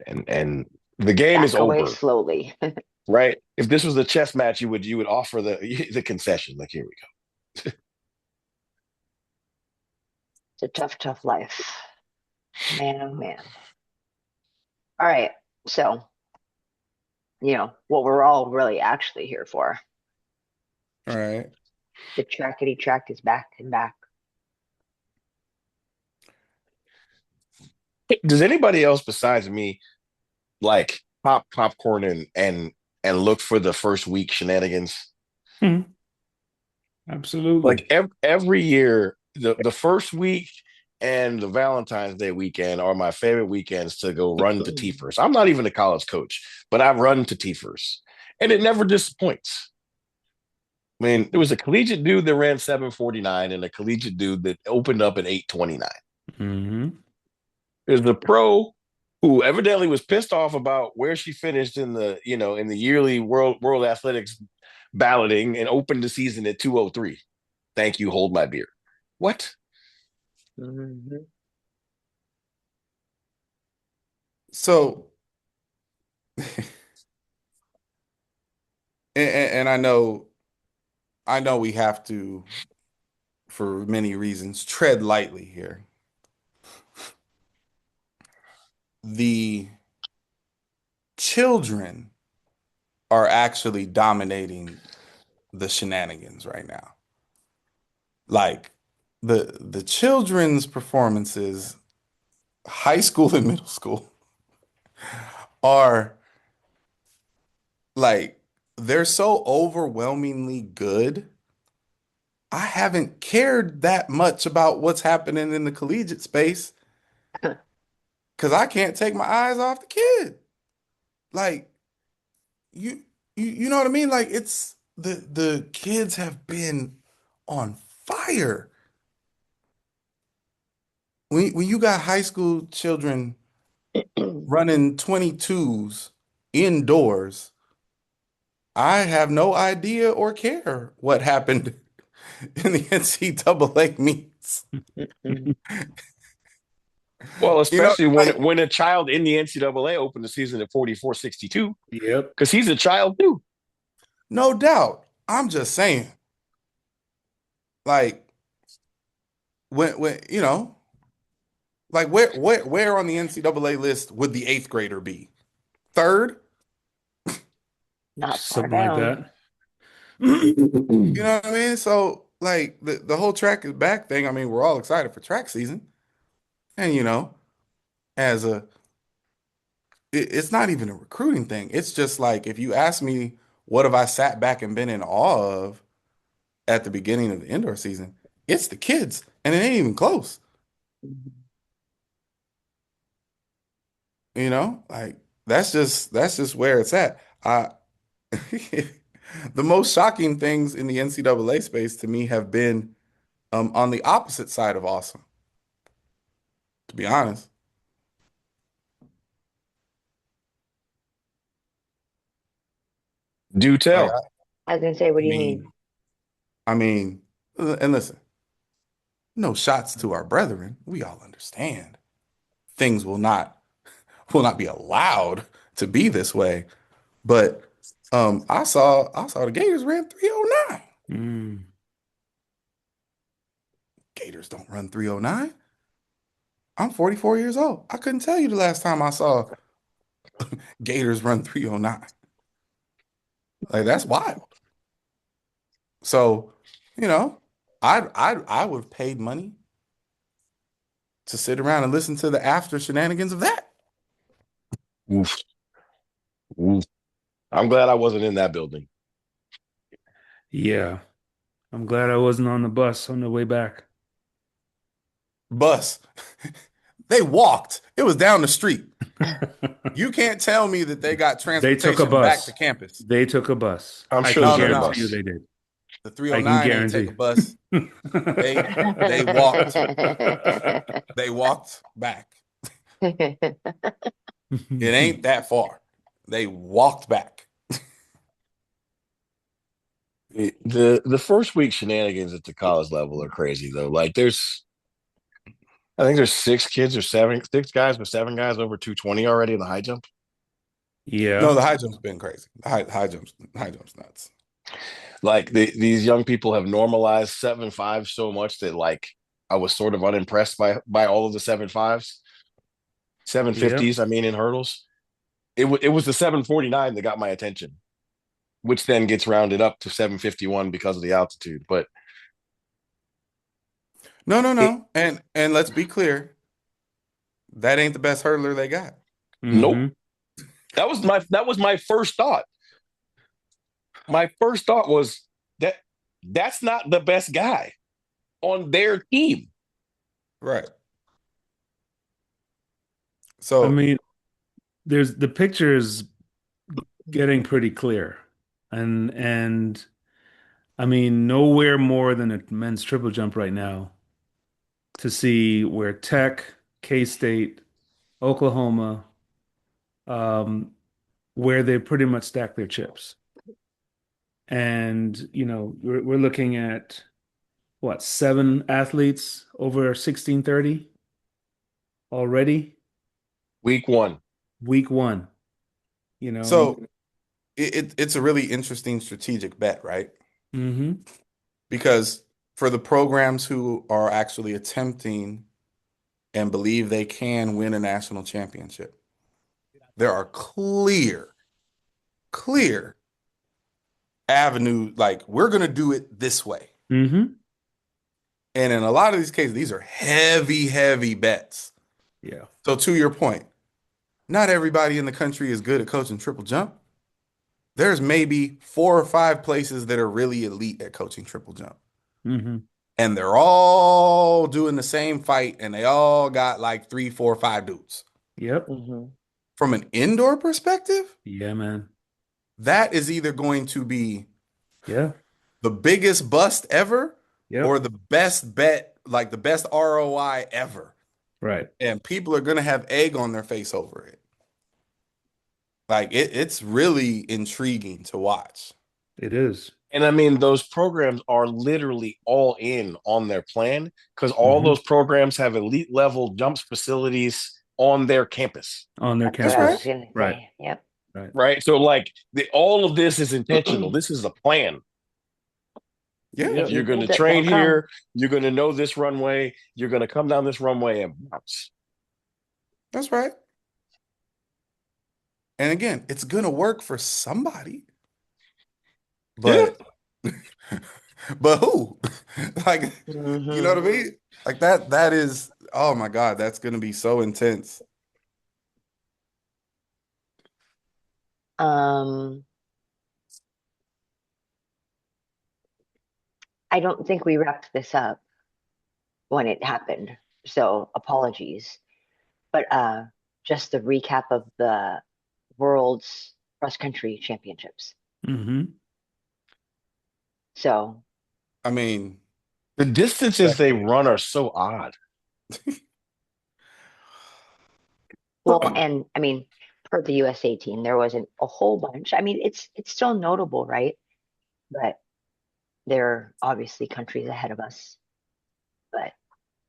and the game is back away over, slowly. right? If this was a chess match, you would offer the concession. Like, here we go. It's a tough, tough life. Man, oh man. All right. So, what we're all really actually here for. All right. The trackety track is back and back. Does anybody else besides me like pop popcorn and look for the first week shenanigans? Hmm. Absolutely. Like every year, the first week and the Valentine's Day weekend are my favorite weekends to go run to T-First. I'm not even a college coach, but I run to T-First, and it never disappoints. I mean, there was a collegiate dude that ran 7:49 and a collegiate dude that opened up at 8:29. Mm-hmm. There's the pro who evidently was pissed off about where she finished in the yearly world athletics balloting and opened the season at 2:03. Thank you, hold my beer. What? Mhm. So, and I know we have to, for many reasons, tread lightly here. The children are actually dominating the shenanigans right now. Like the children's performances, high school and middle school, are like they're so overwhelmingly good. I haven't cared that much about what's happening in the collegiate space because I can't take my eyes off the kid. Like you, you know what I mean? Like it's the kids have been on fire. When you got high school children running 22s indoors, I have no idea or care what happened in the NCAA meets. Well, You know, especially when like when a child in the NCAA opened the season at 44-62, Yep. because he's a child too. no doubt. I'm just saying, like when like where on the NCAA list would the eighth grader be? Third? Not far Something like down. that. You know what I mean? So like the whole track is back thing. I mean, we're all excited for track season, and as a it's not even a recruiting thing. It's just like if you ask me what have I sat back and been in awe of at the beginning of the indoor season, it's the kids, and it ain't even close. Like that's just where it's at. The most shocking things in the NCAA space to me have been on the opposite side of awesome, to be honest. Do Like tell. I was gonna say, what I do you mean, mean? I mean, and listen, no shots to our brethren. We all understand things will not be allowed to be this way. But I saw the Gators ran 309. Mm. Gators don't run 309. I'm 44 years old. I couldn't tell you the last time I saw Gators run 309. Like that's wild. So, I would have paid money to sit around and listen to the after shenanigans of that. Oof. Oof. I'm glad I wasn't in that building. Yeah. I'm glad I wasn't on the bus on the way back. Bus. They walked. It was down the street. You can't tell me that they got They took a transportation back to bus. campus. They took a bus. I'm I sure can No, they no, took a no. guarantee you bus. they did. The I can 309 ain't take guarantee. a bus. They walked. They walked back. It ain't that far. They walked back. The first week shenanigans at the college level are crazy though. Like I think there's six guys, but seven guys over 220 already in the high jump. No, Yeah. the high jump's been crazy. The high jump's nuts. Like these young people have normalized 7.5 so much that like I was sort of unimpressed by all of the 7.5s, Yep. 750s. I mean, in hurdles, it was the 749 that got my attention, which then gets rounded up to 751 because of the altitude. But No, no, it, no. And let's be clear, that ain't the best hurdler they got. nope, Hmm. that was my first thought. My first thought was that that's not the best guy on their team. Right. I So, mean, there's the picture is getting pretty clear. And I mean, nowhere more than a men's triple jump right now to see where Tech, K-State, Oklahoma, um, where they pretty much stack their chips. And, we're looking at what, 7 athletes over 1630 already, Week one, week one, and so it's a really interesting strategic bet, right? hmm Because for the programs who are actually attempting and believe they can win a national championship, there are clear avenues. Like, we're going to do it this way. hmm And in a lot of these cases, these are heavy bets. yeah, So to your point, not everybody in the country is good at coaching triple jump. There's maybe 4 or 5 places that are really elite at coaching triple jump. hmm And they're all doing the same fight, and they all got like 3, 4, 5 dudes. yep, Mhm. From an indoor perspective, yeah, man, that is either going to be yeah, the biggest bust ever or yep, the best bet, like the best ROI ever. right, And people are going to have egg on their face over it. Like it's really intriguing to watch. it is. and I mean those programs are literally all in on their plan because all Hmm. those programs have elite level jumps facilities on their campus. On their That's what That's I right. was campus, gonna right, say. Yep. right, Right. So like all of this is intentional. This is a plan. Yeah. Get You're you going to build it, they'll train come. here. You're going to know this runway. You're going to come down this runway and bounce. That's right. And again, it's going to work for somebody. Yeah. But but who? Like, you know what I Hmm. mean? Like that is, oh my God, that's gonna be so intense. Um, I don't think we wrapped this up when it happened, so apologies. But just the recap of the world's cross country championships. hmm So, I mean, The distances they run are so odd. well, and I mean, per the USA team, there wasn't a whole bunch. I mean, it's still notable, right? But there are obviously countries ahead of us. But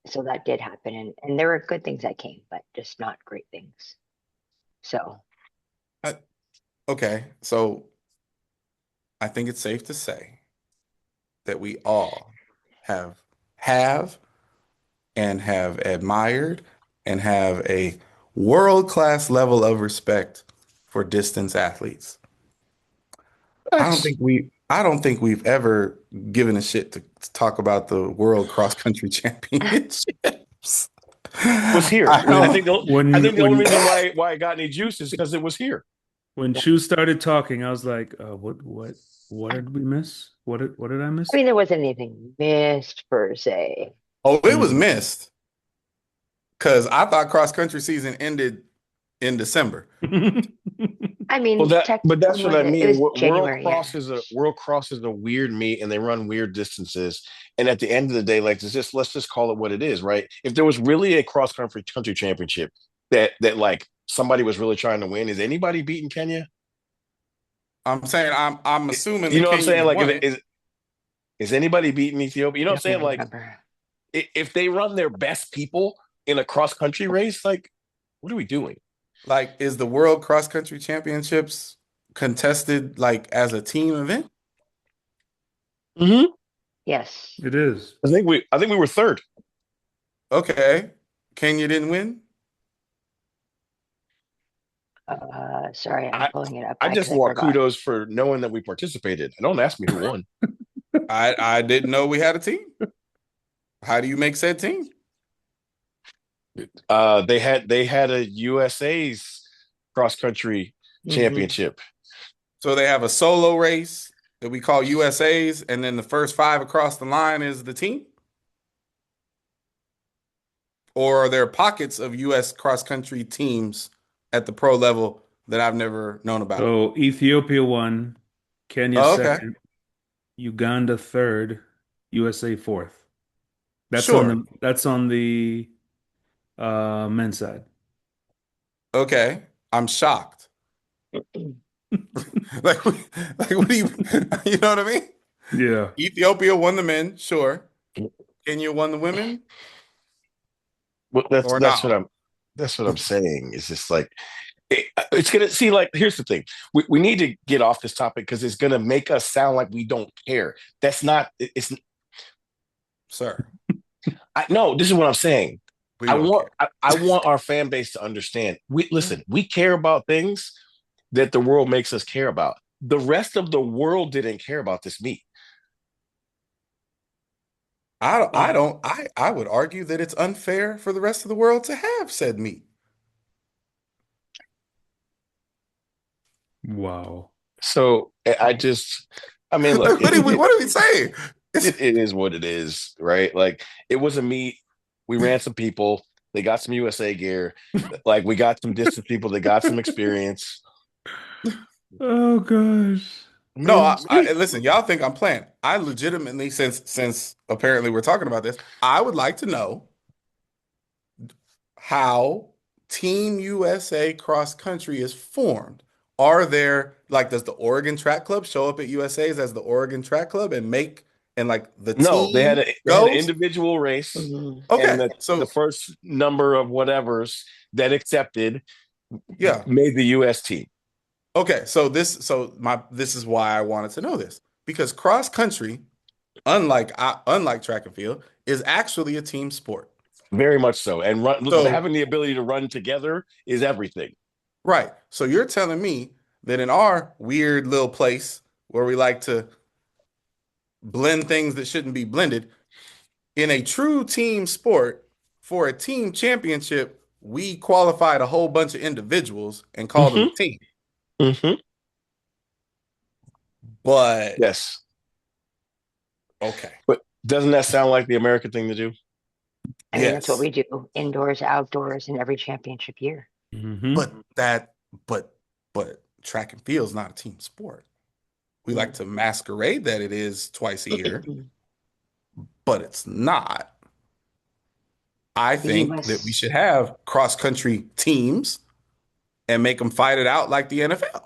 so that did happen, and there were good things that came, but just not great things. So, okay, so I think it's safe to say that we all have and have admired and have a world-class level of respect for distance athletes. I don't think we've ever given a shit to talk about the World Cross Country Championships. was here. I I don't. think the only reason why it got any juice is because it was here. when Chu started talking, I was like, what did we miss? What did I miss? I mean, there wasn't anything missed per se. Oh, it was missed because I thought cross country season ended in December. I mean, Well, but that's what I it mean. was January. World cross is a weird meet, and they run weird distances. And at the end of the day, like let's just call it what it is, right? If there was really a cross country championship that like somebody was really trying to win, is anybody beating Kenya? I'm saying I'm assuming You the know what I'm saying? Kenyans won Like, it. is anybody beating Ethiopia? You know what I'm saying? Like, Remember. if they run their best people in a cross country race, like, what are we doing? Like, is the World Cross Country Championships contested like as a team event? Mm-hmm. Yes. It is. I think we were third. Okay, Kenya didn't win. Sorry, I'm pulling it up. I just want kudos for knowing that we participated. Don't ask me who won. I didn't know we had a team. How do you make said team? They had a USA's cross country championship. So they have a solo race that we call USA's, and then the first 5 across the line is the team? Or are there pockets of US cross country teams at the pro level that I've never known about? So Ethiopia won, Kenya second, Uganda third, USA fourth. That's on the men's side. Okay, I'm shocked. like what do you know what I mean? Yeah. Ethiopia won the men, sure. Kenya won the women. Well, that's what I'm saying. It's just like it's gonna see. Like, here's the thing: we need to get off this topic because it's gonna make us sound like we don't care. That's not. It's, sir. No, this is what I'm saying. I want care. our fan base to understand. We care about things that the world makes us care about. The rest of the world didn't care about this meet. I would argue that it's unfair for the rest of the world to have said meet. Wow. So I mean, look, what are we saying? It is what it is, right? Like, it was a meet. We ran some people. They got some USA gear. Like, we got some distance people. They got some experience. Oh gosh. No, listen, y'all think I'm playing. I legitimately, since apparently we're talking about this, I would like to know how Team USA cross country is formed. Are there, like, does the Oregon Track Club show up at USA's as the Oregon Track Club and like the team they had an individual race. Okay, and the first number of whatevers that accepted made the US team. Okay, this is why I wanted to know this, because cross country, unlike track and field, is actually a team sport. Very much so. And having the ability to run together is everything. Right. So you're telling me that in our weird little place where we like to blend things that shouldn't be blended, in a true team sport, for a team championship, we qualified a whole bunch of individuals and called them a team. Mm-hmm. But yes. Okay. But doesn't that sound like the American thing to do? I mean, that's what we do, indoors, outdoors, in every championship year. Mm-hmm. But track and field is not a team sport. We like to masquerade that it is twice a year, but it's not. I think that we should have cross-country teams and make them fight it out like the NFL.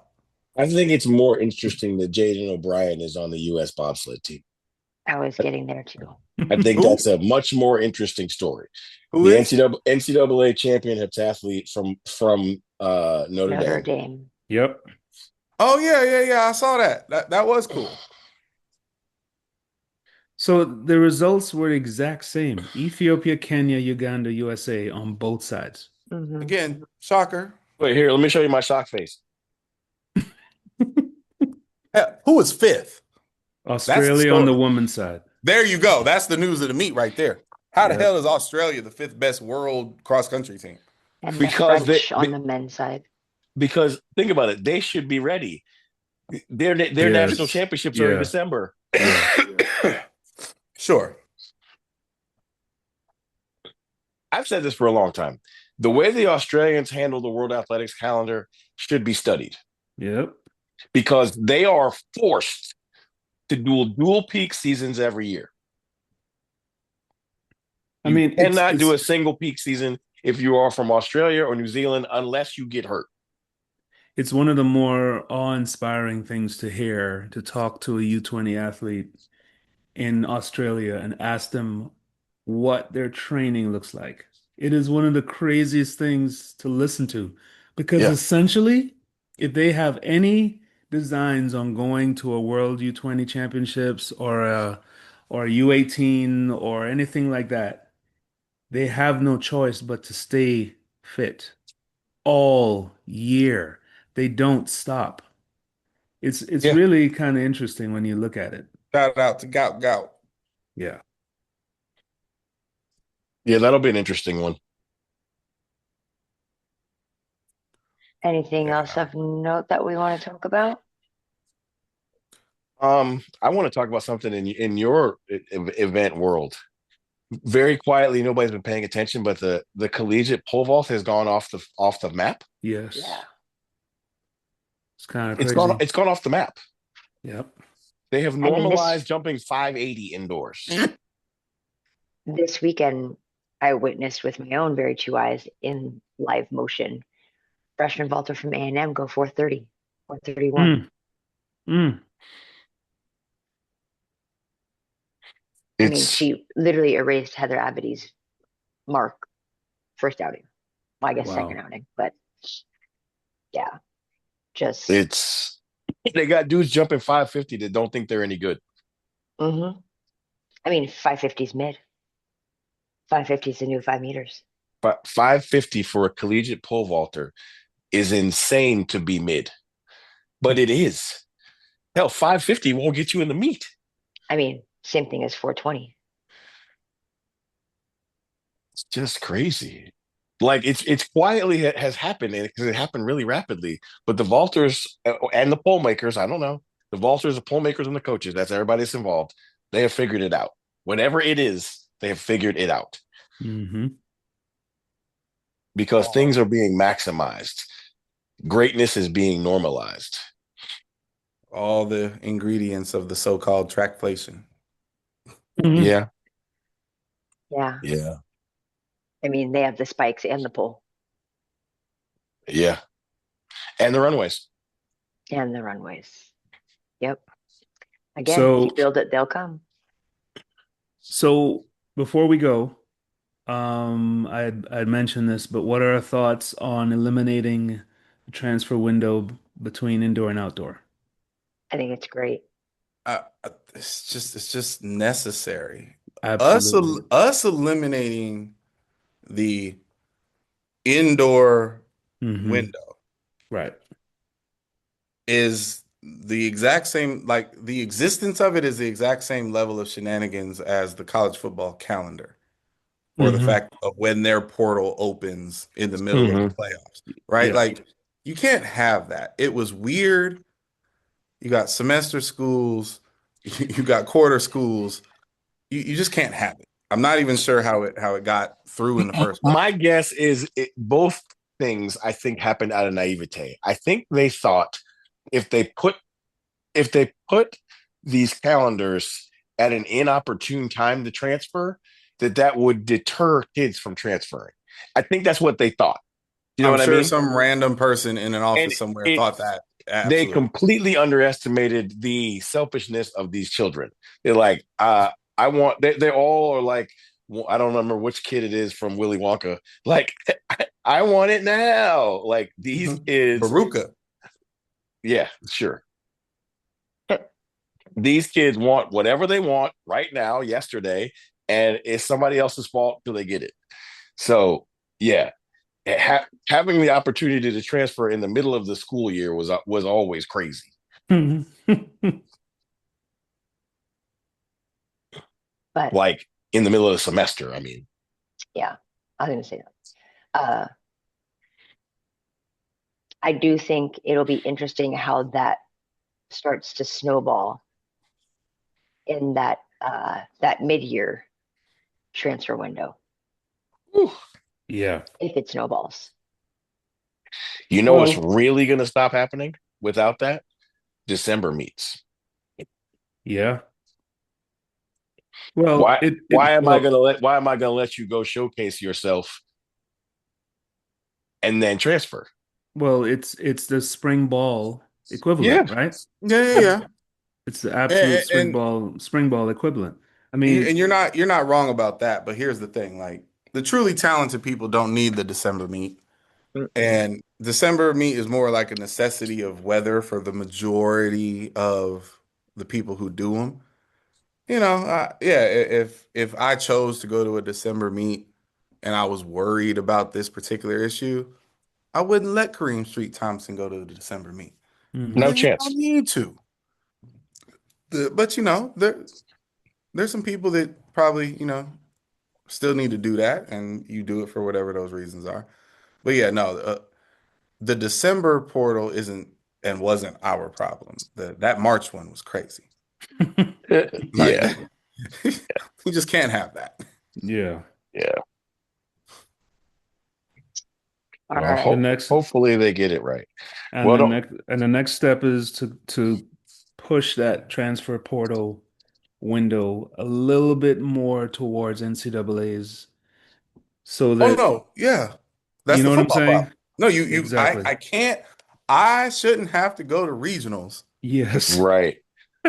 I think it's more interesting that Jadin O'Brien is on the U.S. bobsled team. I was getting there too. I think that's a much more interesting story. Who the is? NCAA champion heptathlete from Notre Dame. Yep. Oh yeah. I saw that. That was cool. So the results were exact same. Ethiopia, Kenya, Uganda, USA on both sides. Mm-hmm. Again, shocker. Wait, here, let me show you my shock face. Who is fifth? That's the Australia on the story. women's side. There you go. That's the news of the meet right there. How the Yep. hell is Australia the fifth best world cross country team? And the Because French on the men's side. because think about it, they should be ready. Their national Yes. championships are in Yeah. December. Yeah. Sure. I've said this for a long time. The way the Australians handle the World Athletics calendar should be studied Yep. because they are forced to do dual peak seasons every year. I mean, You cannot do a single peak season if you are from Australia or New Zealand unless you get hurt. it's one of the more awe-inspiring things to hear, to talk to a U20 athlete in Australia and ask them what their training looks like. It is one of the craziest things to listen to because Yeah. essentially, if they have any designs on going to a World U20 Championships or a U18 or anything like that, they have no choice but to stay fit all year. They don't stop. It's Yeah. really kind of interesting when you look at it. Shout out to Gout Gout. Yeah. Yeah, that'll be an interesting one. Anything Yeah. else of note that we want to talk about? I want to talk about something in your event world. Very quietly, nobody's been paying attention, but the collegiate pole vault has gone off the map. Yes. Yeah. It's kind of It's crazy. gone off the map. Yep. They have mean, normalized jumping 580 indoors. This weekend, I witnessed with my own very two eyes in live motion. Freshman vaulter from A&M go 430, 431. Mm. I mean, It's she literally erased Heather Abidy's mark first outing. Well, I guess Wow. second outing, but yeah, just it's they got dudes jumping 550 that don't think they're any good. I mean, 550 is mid. 550 is the new 5 meters. But 550 for a collegiate pole vaulter is insane to be mid. But it is. Hell, 550 won't get you in the meet. I mean, same thing as 420. It's just crazy. Like it's quietly has happened because it happened really rapidly. But the vaulters and the pole makers, I don't know. The vaulters, the pole makers, and the coaches, that's everybody that's involved. They have figured it out. Whatever it is, they have figured it out. Mm-hmm. Because things are being maximized. Greatness is being normalized. All the ingredients of the so-called trackflation. Mm-hmm. Yeah. Yeah. Yeah. I mean, they have the spikes and the pole Yeah. And the runways. and the runways. Yep. Again, So- you build it, they'll come. So before we go, I'd mentioned this, but what are our thoughts on eliminating the transfer window between indoor and outdoor? I think it's great. It's just necessary. Absolutely. Us eliminating the indoor Mhm. window Right. is the exact same, like the existence of it is the exact same level of shenanigans as the college football calendar, or the Mhm. fact of when their portal opens in the middle of the playoffs, right? Yeah. Like you can't have that. It was weird. You got semester schools, you got quarter schools. You just can't have it. I'm not even sure how it got through in the first place. My guess is both things I think happened out of naivete. I think they thought if they put these calendars at an inopportune time to transfer, that would deter kids from transferring. I think that's what they thought. You know I'm what sure I mean? some random person in an office And somewhere thought that. they Absolutely. completely underestimated the selfishness of these children. They're like, they all are like, well, I don't remember which kid it is from Willy Wonka. Like, I want it now. Like these kids. Baruka. Yeah, sure. These kids want whatever they want right now, yesterday, and it's somebody else's fault till they get it. So, yeah, having the opportunity to transfer in the middle of the school year was always crazy. But Like in the middle of the semester, I mean. yeah, I was going to say that. I do think it'll be interesting how that starts to snowball in that mid-year transfer window, Whew. Yeah. if it snowballs. You I know what's mean, really going to stop happening without that? December meets. Yeah. Well, Why? Why am I well, gonna let? Why am I gonna let you go showcase yourself and then transfer? it's the spring ball Yeah, equivalent, right? Yeah, yeah, yeah. It's the absolute And spring ball equivalent. I and, mean, and you're not wrong about that, but here's the thing, like the truly talented people don't need the December meet. And December meet is more like a necessity of weather for the majority of the people who do them. Yeah, if I chose to go to a December meet and I was worried about this particular issue, I wouldn't let Kareem Street Thompson go to the December meet. mhm. no Because you don't chance. need to. But there's some people that probably, still need to do that, and you do it for whatever those reasons are. But yeah, no, the December portal isn't and wasn't our problem. That March one was crazy. Like Yeah, we just can't have that. Yeah. yeah. all Well, The right. next hopefully they get it right. and Well, the don't. next step is to push that transfer portal window a little bit more towards NCAA's so Oh that no, yeah, you that's know the what I'm football saying? problem. No, I Exactly. I can't. I shouldn't have to go to regionals Yes. Right,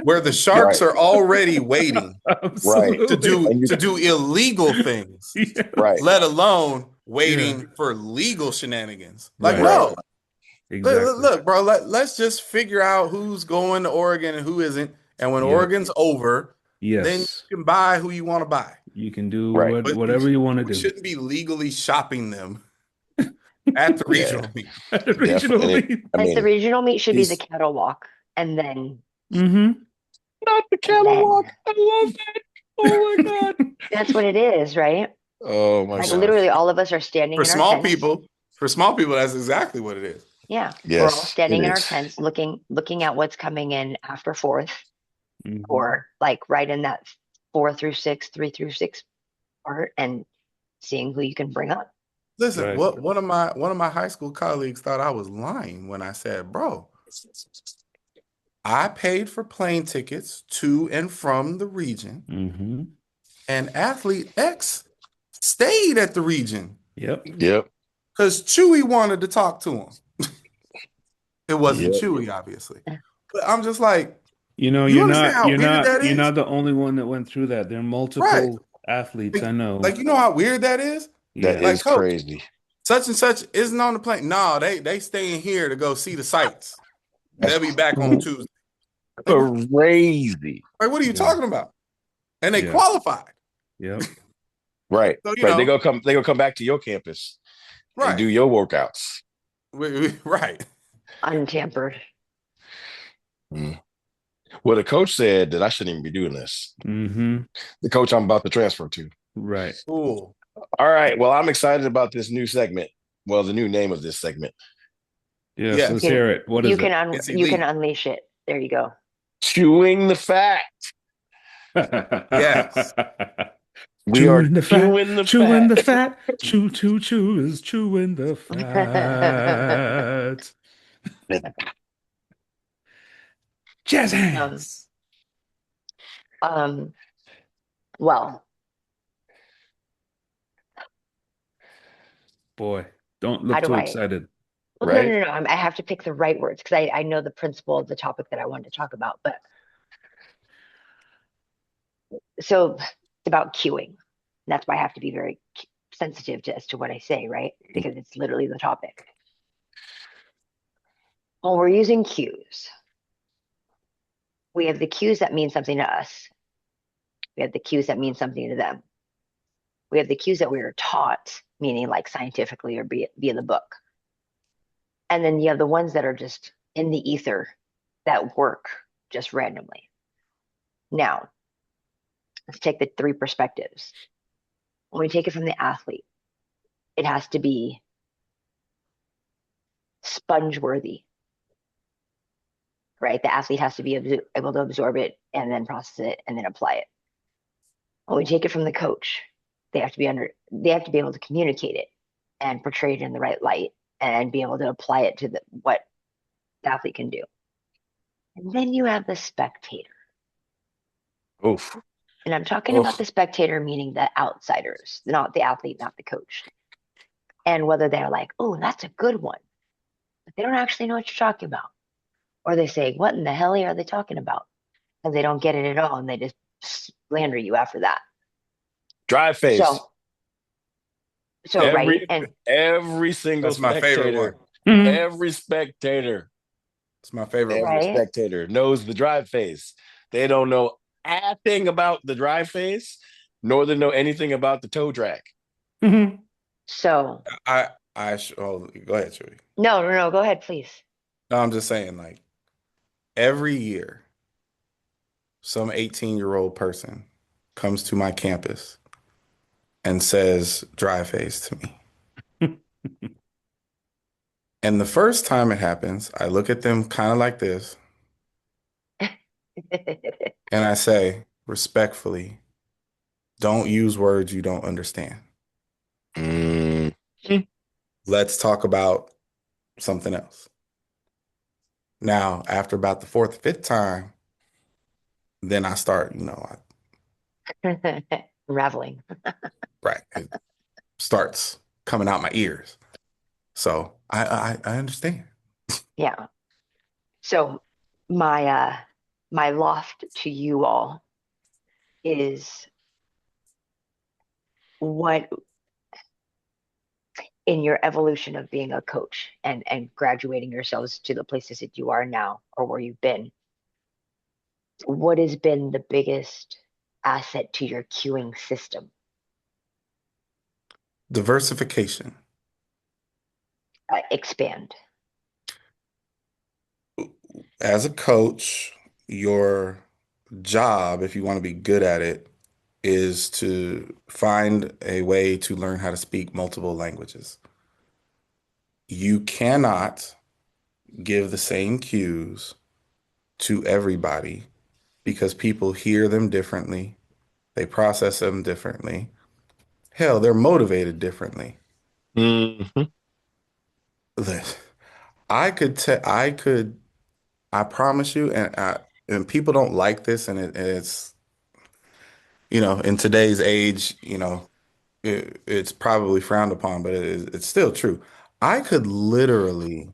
where the sharks right, are already waiting right, to Absolutely. do and you. to do illegal things, Right, Yes. let alone Yeah. waiting for legal shenanigans. Like, Right. right, no, Exactly. look, bro, let's just figure out who's going to Oregon and who isn't. And when Yep. Oregon's over, then Yes. you can buy who you want to buy. You can do right. But whatever you want to we do. shouldn't be legally shopping them at the Yeah, regional meet. At the regional definitely. league. I Like the mean, regional meet should be the These cattle walk, and then Mm-hmm. not the and cattle then walk. I love that. Oh my god. that's what it is, right? Oh my Like for, literally, gosh. all of us are standing for in our small tents. people, for small people, that's exactly what it is. Yeah, we're all Yes, it standing in our is. tents, looking at what's coming in after fourth, Mm-hmm. or like right in that 4 through 6, 3 through 6 part, and seeing who you can bring up. Listen, Right. what one of my high school colleagues thought I was lying when I said, "Bro, I paid for plane tickets to and from the region, Mm-hmm. and athlete X stayed at the region Yep. Yep, because Chewy wanted to talk to him. It wasn't yep. Chewy, obviously, but I'm just like, You know, you understand how weird that you're is, not the only one that went through that. There are right? multiple athletes I Like know. you know how weird that is. That Yeah. Like, is coach, crazy. such and such isn't on the plane. No, they staying here to go see the sights. They'll be back on Tuesday. Like, Crazy. what are you Yeah. talking about? And they Yeah. qualified. Yep. Right, So, right. They gonna come back to your campus and right. do your workouts. Right. Untampered. Mm. Well, the coach said that I shouldn't even be doing this. Mm-hmm. The coach I'm about to transfer to. Right. Cool. All right. Well, I'm excited about this new segment. Well, the new name of this segment. Yes, You let's Yes. can hear it. What you is can it? It's you can elite. unleash it. There you go. Chewing the fat. Yes. We are Chewing the fat, chewing the chewing fat. the fat, chew, chew, chew is chewing the fat. Jazz um, hands. um, well, Boy, don't how look do too I? excited. Well, no, no, Right? no, no. I have to pick the right words because I know the principle of the topic that I wanted to talk about. But so it's about cueing. That's why I have to be very sensitive as to what I say, right? Because it's literally the topic. When we're using cues, we have the cues that mean something to us. We have the cues that mean something to them. We have the cues that we were taught, meaning like scientifically or via the book. And then you have the ones that are just in the ether that work just randomly. Now, let's take the three perspectives. When we take it from the athlete, it has to be sponge worthy, right? The athlete has to be able to absorb it and then process it and then apply it. When we take it from the coach, they have to be able to communicate it and portray it in the right light and be able to apply it to what the athlete can do. And then you have the spectator. Oof. And I'm talking about the spectator, meaning the outsiders, not the athlete, not the coach. And whether they're like, oh, that's a good one, but they don't actually know what you're talking about. Or they say, what in the hell are they talking about? And they don't get it at all. And they just slander you after that. Drive face. So right. And every single That's my favorite one. Every spectator. It's my favorite one. Every spectator knows the drive face. They don't know anything about the drive face, nor they know anything about the toe drag. So go ahead, Chewy. No, go ahead, please. No, I'm just saying, like, every year, some 18-year-old person comes to my campus and says drive face to me. And the first time it happens, I look at them kind of like this. And I say, respectfully, don't use words you don't understand. Let's talk about something else. Now, after about the fourth, fifth time, then I start, Unraveling. Right. It starts coming out my ears. So I understand. Yeah. So my loft to you all is what in your evolution of being a coach and graduating yourselves to the places that you are now or where you've been, what has been the biggest asset to your cueing system? Diversification. Expand. As a coach, your job, if you want to be good at it, is to find a way to learn how to speak multiple languages. You cannot give the same cues to everybody because people hear them differently. They process them differently. Hell, they're motivated differently. I promise you, and people don't like this, and it's, in today's age, it's probably frowned upon, but it's still true. I could literally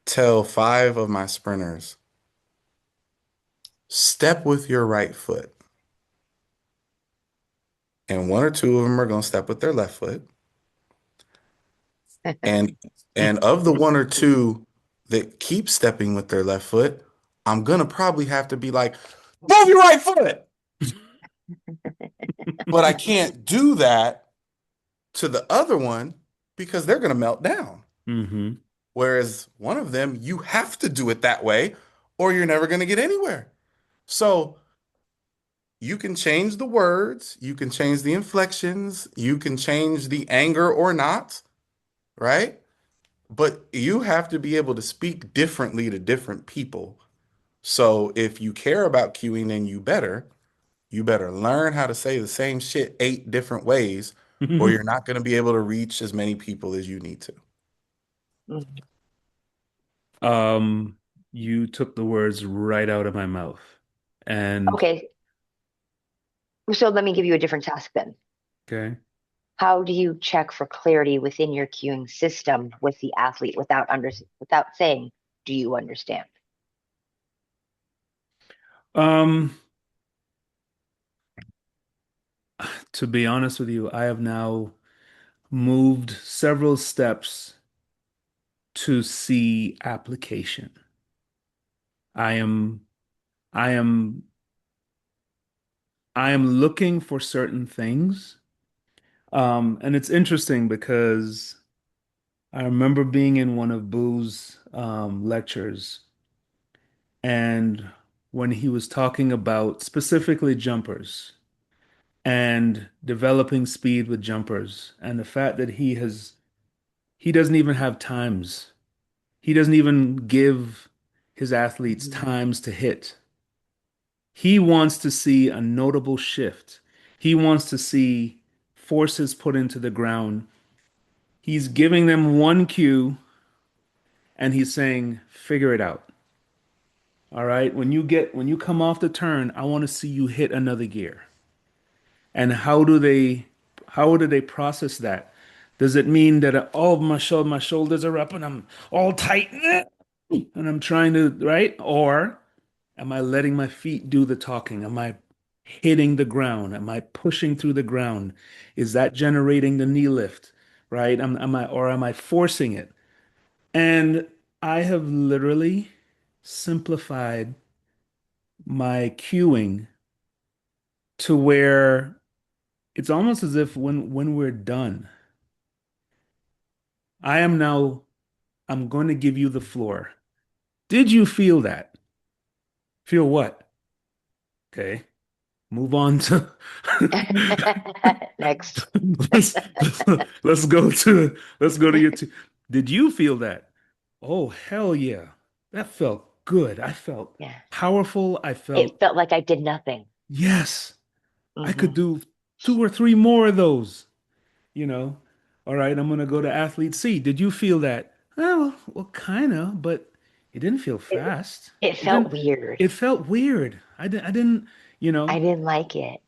tell 5 of my sprinters, step with your right foot. And 1 or 2 of them are going to step with their left foot. And of the 1 or 2 that keep stepping with their left foot, I'm going to probably have to be like, move your right foot. But I can't do that to the other one because they're going to melt down. Whereas one of them, you have to do it that way or you're never going to get anywhere. So you can change the words, you can change the inflections, you can change the anger or not, right? But you have to be able to speak differently to different people. So if you care about cueing, then you better learn how to say the same shit 8 different ways, or you're not going to be able to reach as many people as you need Mm-hmm. You took the words right out of my mouth. And okay. So let me give you a different task then. Okay. How do you check for clarity within your cueing system with the athlete without saying, do you understand? To be honest with you, I have now moved several steps to see application. I am looking for certain things. And it's interesting because I remember being in one of Boo's lectures, And when he was talking about specifically jumpers and developing speed with jumpers and the fact that he doesn't even have times. He doesn't even give his athletes Mhm. times to hit. He wants to see a notable shift. He wants to see forces put into the ground. He's giving them one cue and he's saying, figure it out. All right. When you come off the turn, I want to see you hit another gear. And how do they process that? Does it mean that all of my shoulders are up and I'm all tight and I'm trying to, right? Or am I letting my feet do the talking? Am I hitting the ground? Am I pushing through the ground? Is that generating the knee lift? Right? Am I forcing it? And I have literally simplified my cueing to where it's almost as if when we're done, I am now I'm going to give you the floor. Did you feel that? Feel what? Okay. Move on to Next. let's, let's go to your two. Did you feel that? Oh, hell yeah. That felt good. I felt Yeah. powerful. I It felt, felt like I did nothing. yes, I could Hmm. do two or three more of those, you know. All right, I'm gonna go to athlete C. Did you feel that? Oh, well, kind of, but it didn't feel It, fast. it It felt didn't, weird. it felt weird. I didn't, you I know. didn't like it.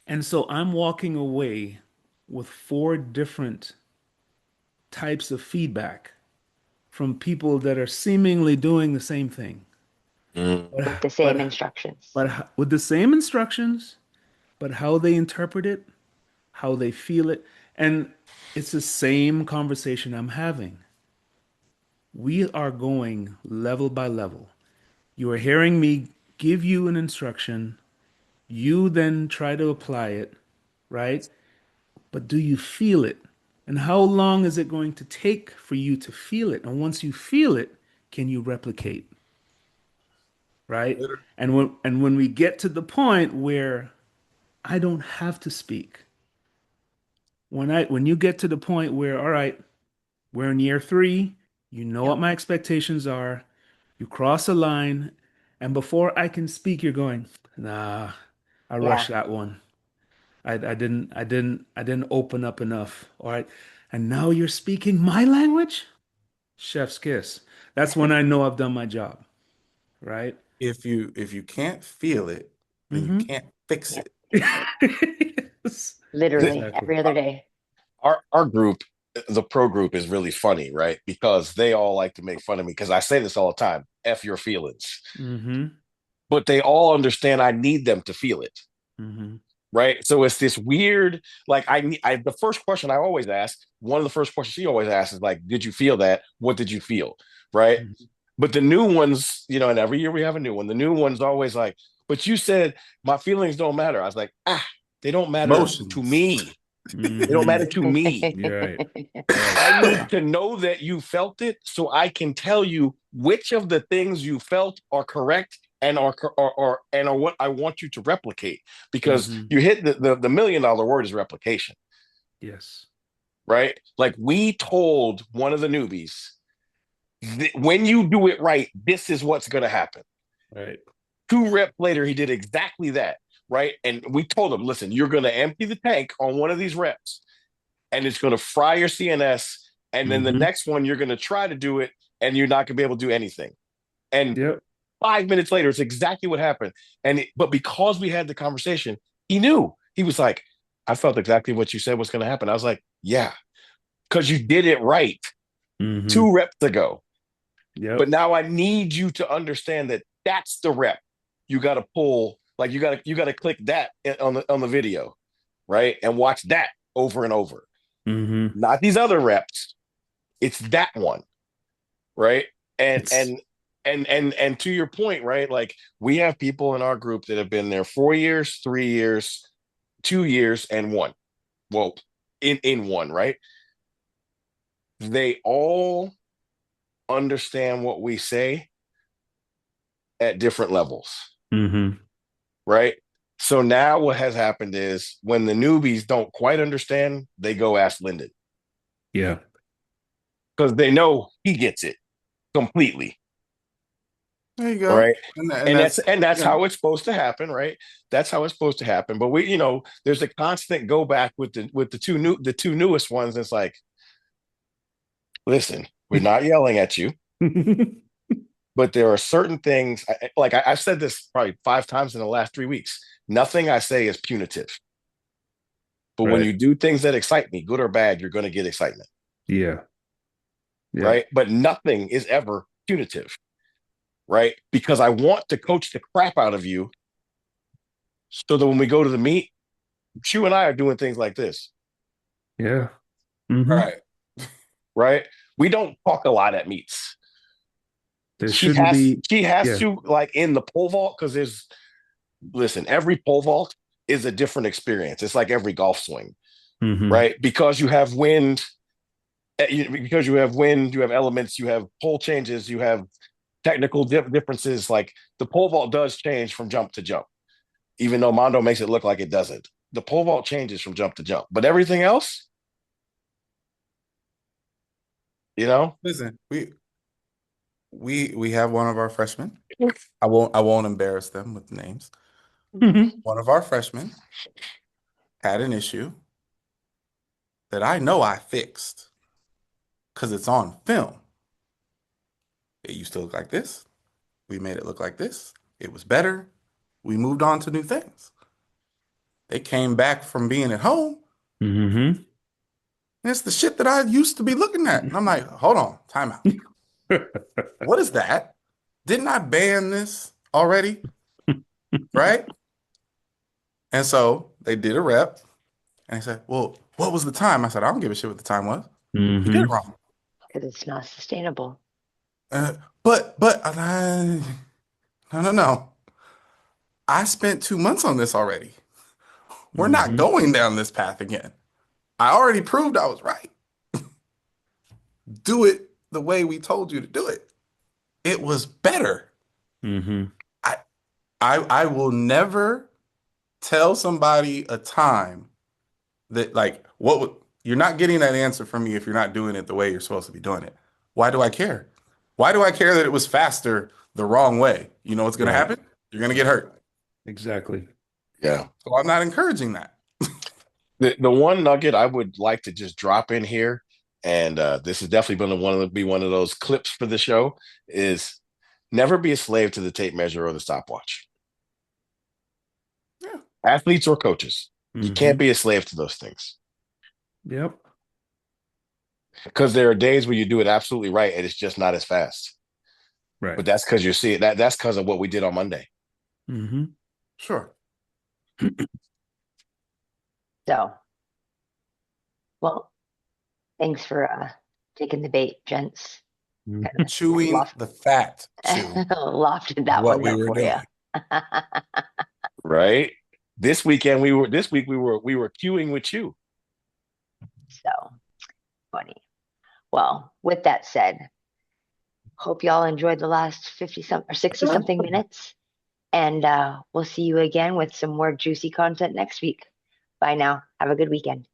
And so I'm walking away with four different types of feedback from people that are seemingly doing the same thing, Mm. With the but same instructions. with the same instructions, but how they interpret it, how they feel it, and it's the same conversation I'm having. We are going level by level. You are hearing me give you an instruction, you then try to apply it, right? But do you feel it? And how long is it going to take for you to feel it? And once you feel it, can you replicate? Right? And when we get to the point where I don't have to speak, when you get to the point where, all right, we're in year three, you know Yep. what my expectations are, you cross a line, and before I can speak, you're going, nah, I rushed Yeah. that one. I didn't open up enough. All right. And now you're speaking my language? Chef's kiss. That's when I know I've done my job, right? If you can't feel it, then you Mm-hmm. can't fix Yep. it. Fix it. Yes. Literally Exactly. every other day. Our group, the pro group, is really funny, right? Because they all like to make fun of me because I say this all the time: "F your feelings," Mm-hmm. but they all understand I need them to feel it, Mm-hmm. right? So it's this weird, like the first question I always ask, one of the first questions she always asks is like, "Did you feel that? What did you feel?" Right? Mm-hmm. But the new ones, and every year we have a new one. The new one's always like, "But you said my feelings don't matter." I was like, they don't matter to Emotions. me. They don't Mm-hmm. matter to me. You're right. Right. I need to know that you felt it so I can tell you which of the things you felt are correct and are what I want you to replicate. Because Mm-hmm. you hit the $1 million word is replication, Yes. right? Like we told one of the newbies, when you do it right, this is what's going to happen. Right. 2 reps later, he did exactly that, right? And we told him, listen, you're going to empty the tank on one of these reps and it's going to fry your CNS. And then the Mm-hmm. next one, you're going to try to do it and you're not going to be able to do anything. And Yep. 5 minutes later, it's exactly what happened. But because we had the conversation, he knew. He was like, I felt exactly what you said was going to happen. I was like, yeah, because you did it right Mm-hmm. 2 reps ago. But Yep. now I need you to understand that that's the rep. You got to pull, like you got to click that on the video, right? And watch that over and over. Mm-hmm. Not these other reps. It's that one, right? And It's and and to your point, right? Like we have people in our group that have been there 4 years, 3 years, 2 years, and one. Well, in one, right? They all understand what we say, at different levels, Mm-hmm. right? So now what has happened is when the newbies don't quite understand, they go ask Lyndon Yeah. because they know he gets it completely, There you go. right? And that's And that's you know, how it's supposed to happen, right? That's how it's supposed to happen. But we, there's a constant go back with the two newest ones. It's like, listen, we're not yelling at you, but there are certain things. I've said this probably 5 times in the last 3 weeks. Nothing I say is punitive. But when Right. you do things that excite me, good or bad, you're going to get excitement, Yeah. Yeah. right? But nothing is ever punitive, right? Because I want to coach the crap out of you so that when we go to the meet, you and I are doing things like this, Yeah. Mm-hmm. right. right? We don't talk a lot at meets. There shouldn't be. She has Yeah. to like in the pole vault because listen, every pole vault is a different experience. It's like every golf swing, Mm-hmm. right? Because you have wind, you have elements, you have pole changes, you have technical differences. Like the pole vault does change from jump to jump, even though Mondo makes it look like it doesn't. The pole vault changes from jump to jump, but everything else, you know, Listen, we have one of our freshmen. I won't embarrass them with names. Mm-hmm. One of our freshmen had an issue that I know I fixed because it's on film. It used to look like this. We made it look like this. It was better. We moved on to new things. They came back from being at home, Mm-hmm. and it's the shit that I used to be looking at. And I'm like, hold on, time out. What is that? Didn't I ban this already? Right? And so they did a rep, and they said, well, what was the time? I said, I don't give a shit what the time was. You did it Mm-hmm. wrong. Because it's not sustainable. Uh, but no. I spent 2 months on this already. We're not Mm-hmm. going down this path again. I already proved I was right. Do it the way we told you to do it. It was better. Mm-hmm. I I will never tell somebody a time that like you're not getting that answer from me if you're not doing it the way you're supposed to be doing it. Why do I care? Why do I care that it was faster the wrong way? You know what's going to Right. happen? You're going to get hurt. Exactly. yeah. So I'm not encouraging that. The one nugget I would like to just drop in here, and this is definitely going to be one of those clips for the show, is never be a slave to the tape measure or the stopwatch. Yeah. Athletes or coaches, you can't Mm-hmm. be a slave to those things Yep. because there are days where you do it absolutely right and it's just not as fast. Right. But that's because you're seeing that's because of what we did on Monday. Mm-hmm. Sure. So, well, thanks for taking the bait, gents. Mm-hmm. Kind of Chewing loft, the fat, chew lofted is that what one we there were for doing. you. Right. This week we were queuing with you. So funny. Well, with that said, hope y'all enjoyed the last 50 some or 60 something minutes. And we'll see you again with some more juicy content next week. Bye now. Have a good weekend.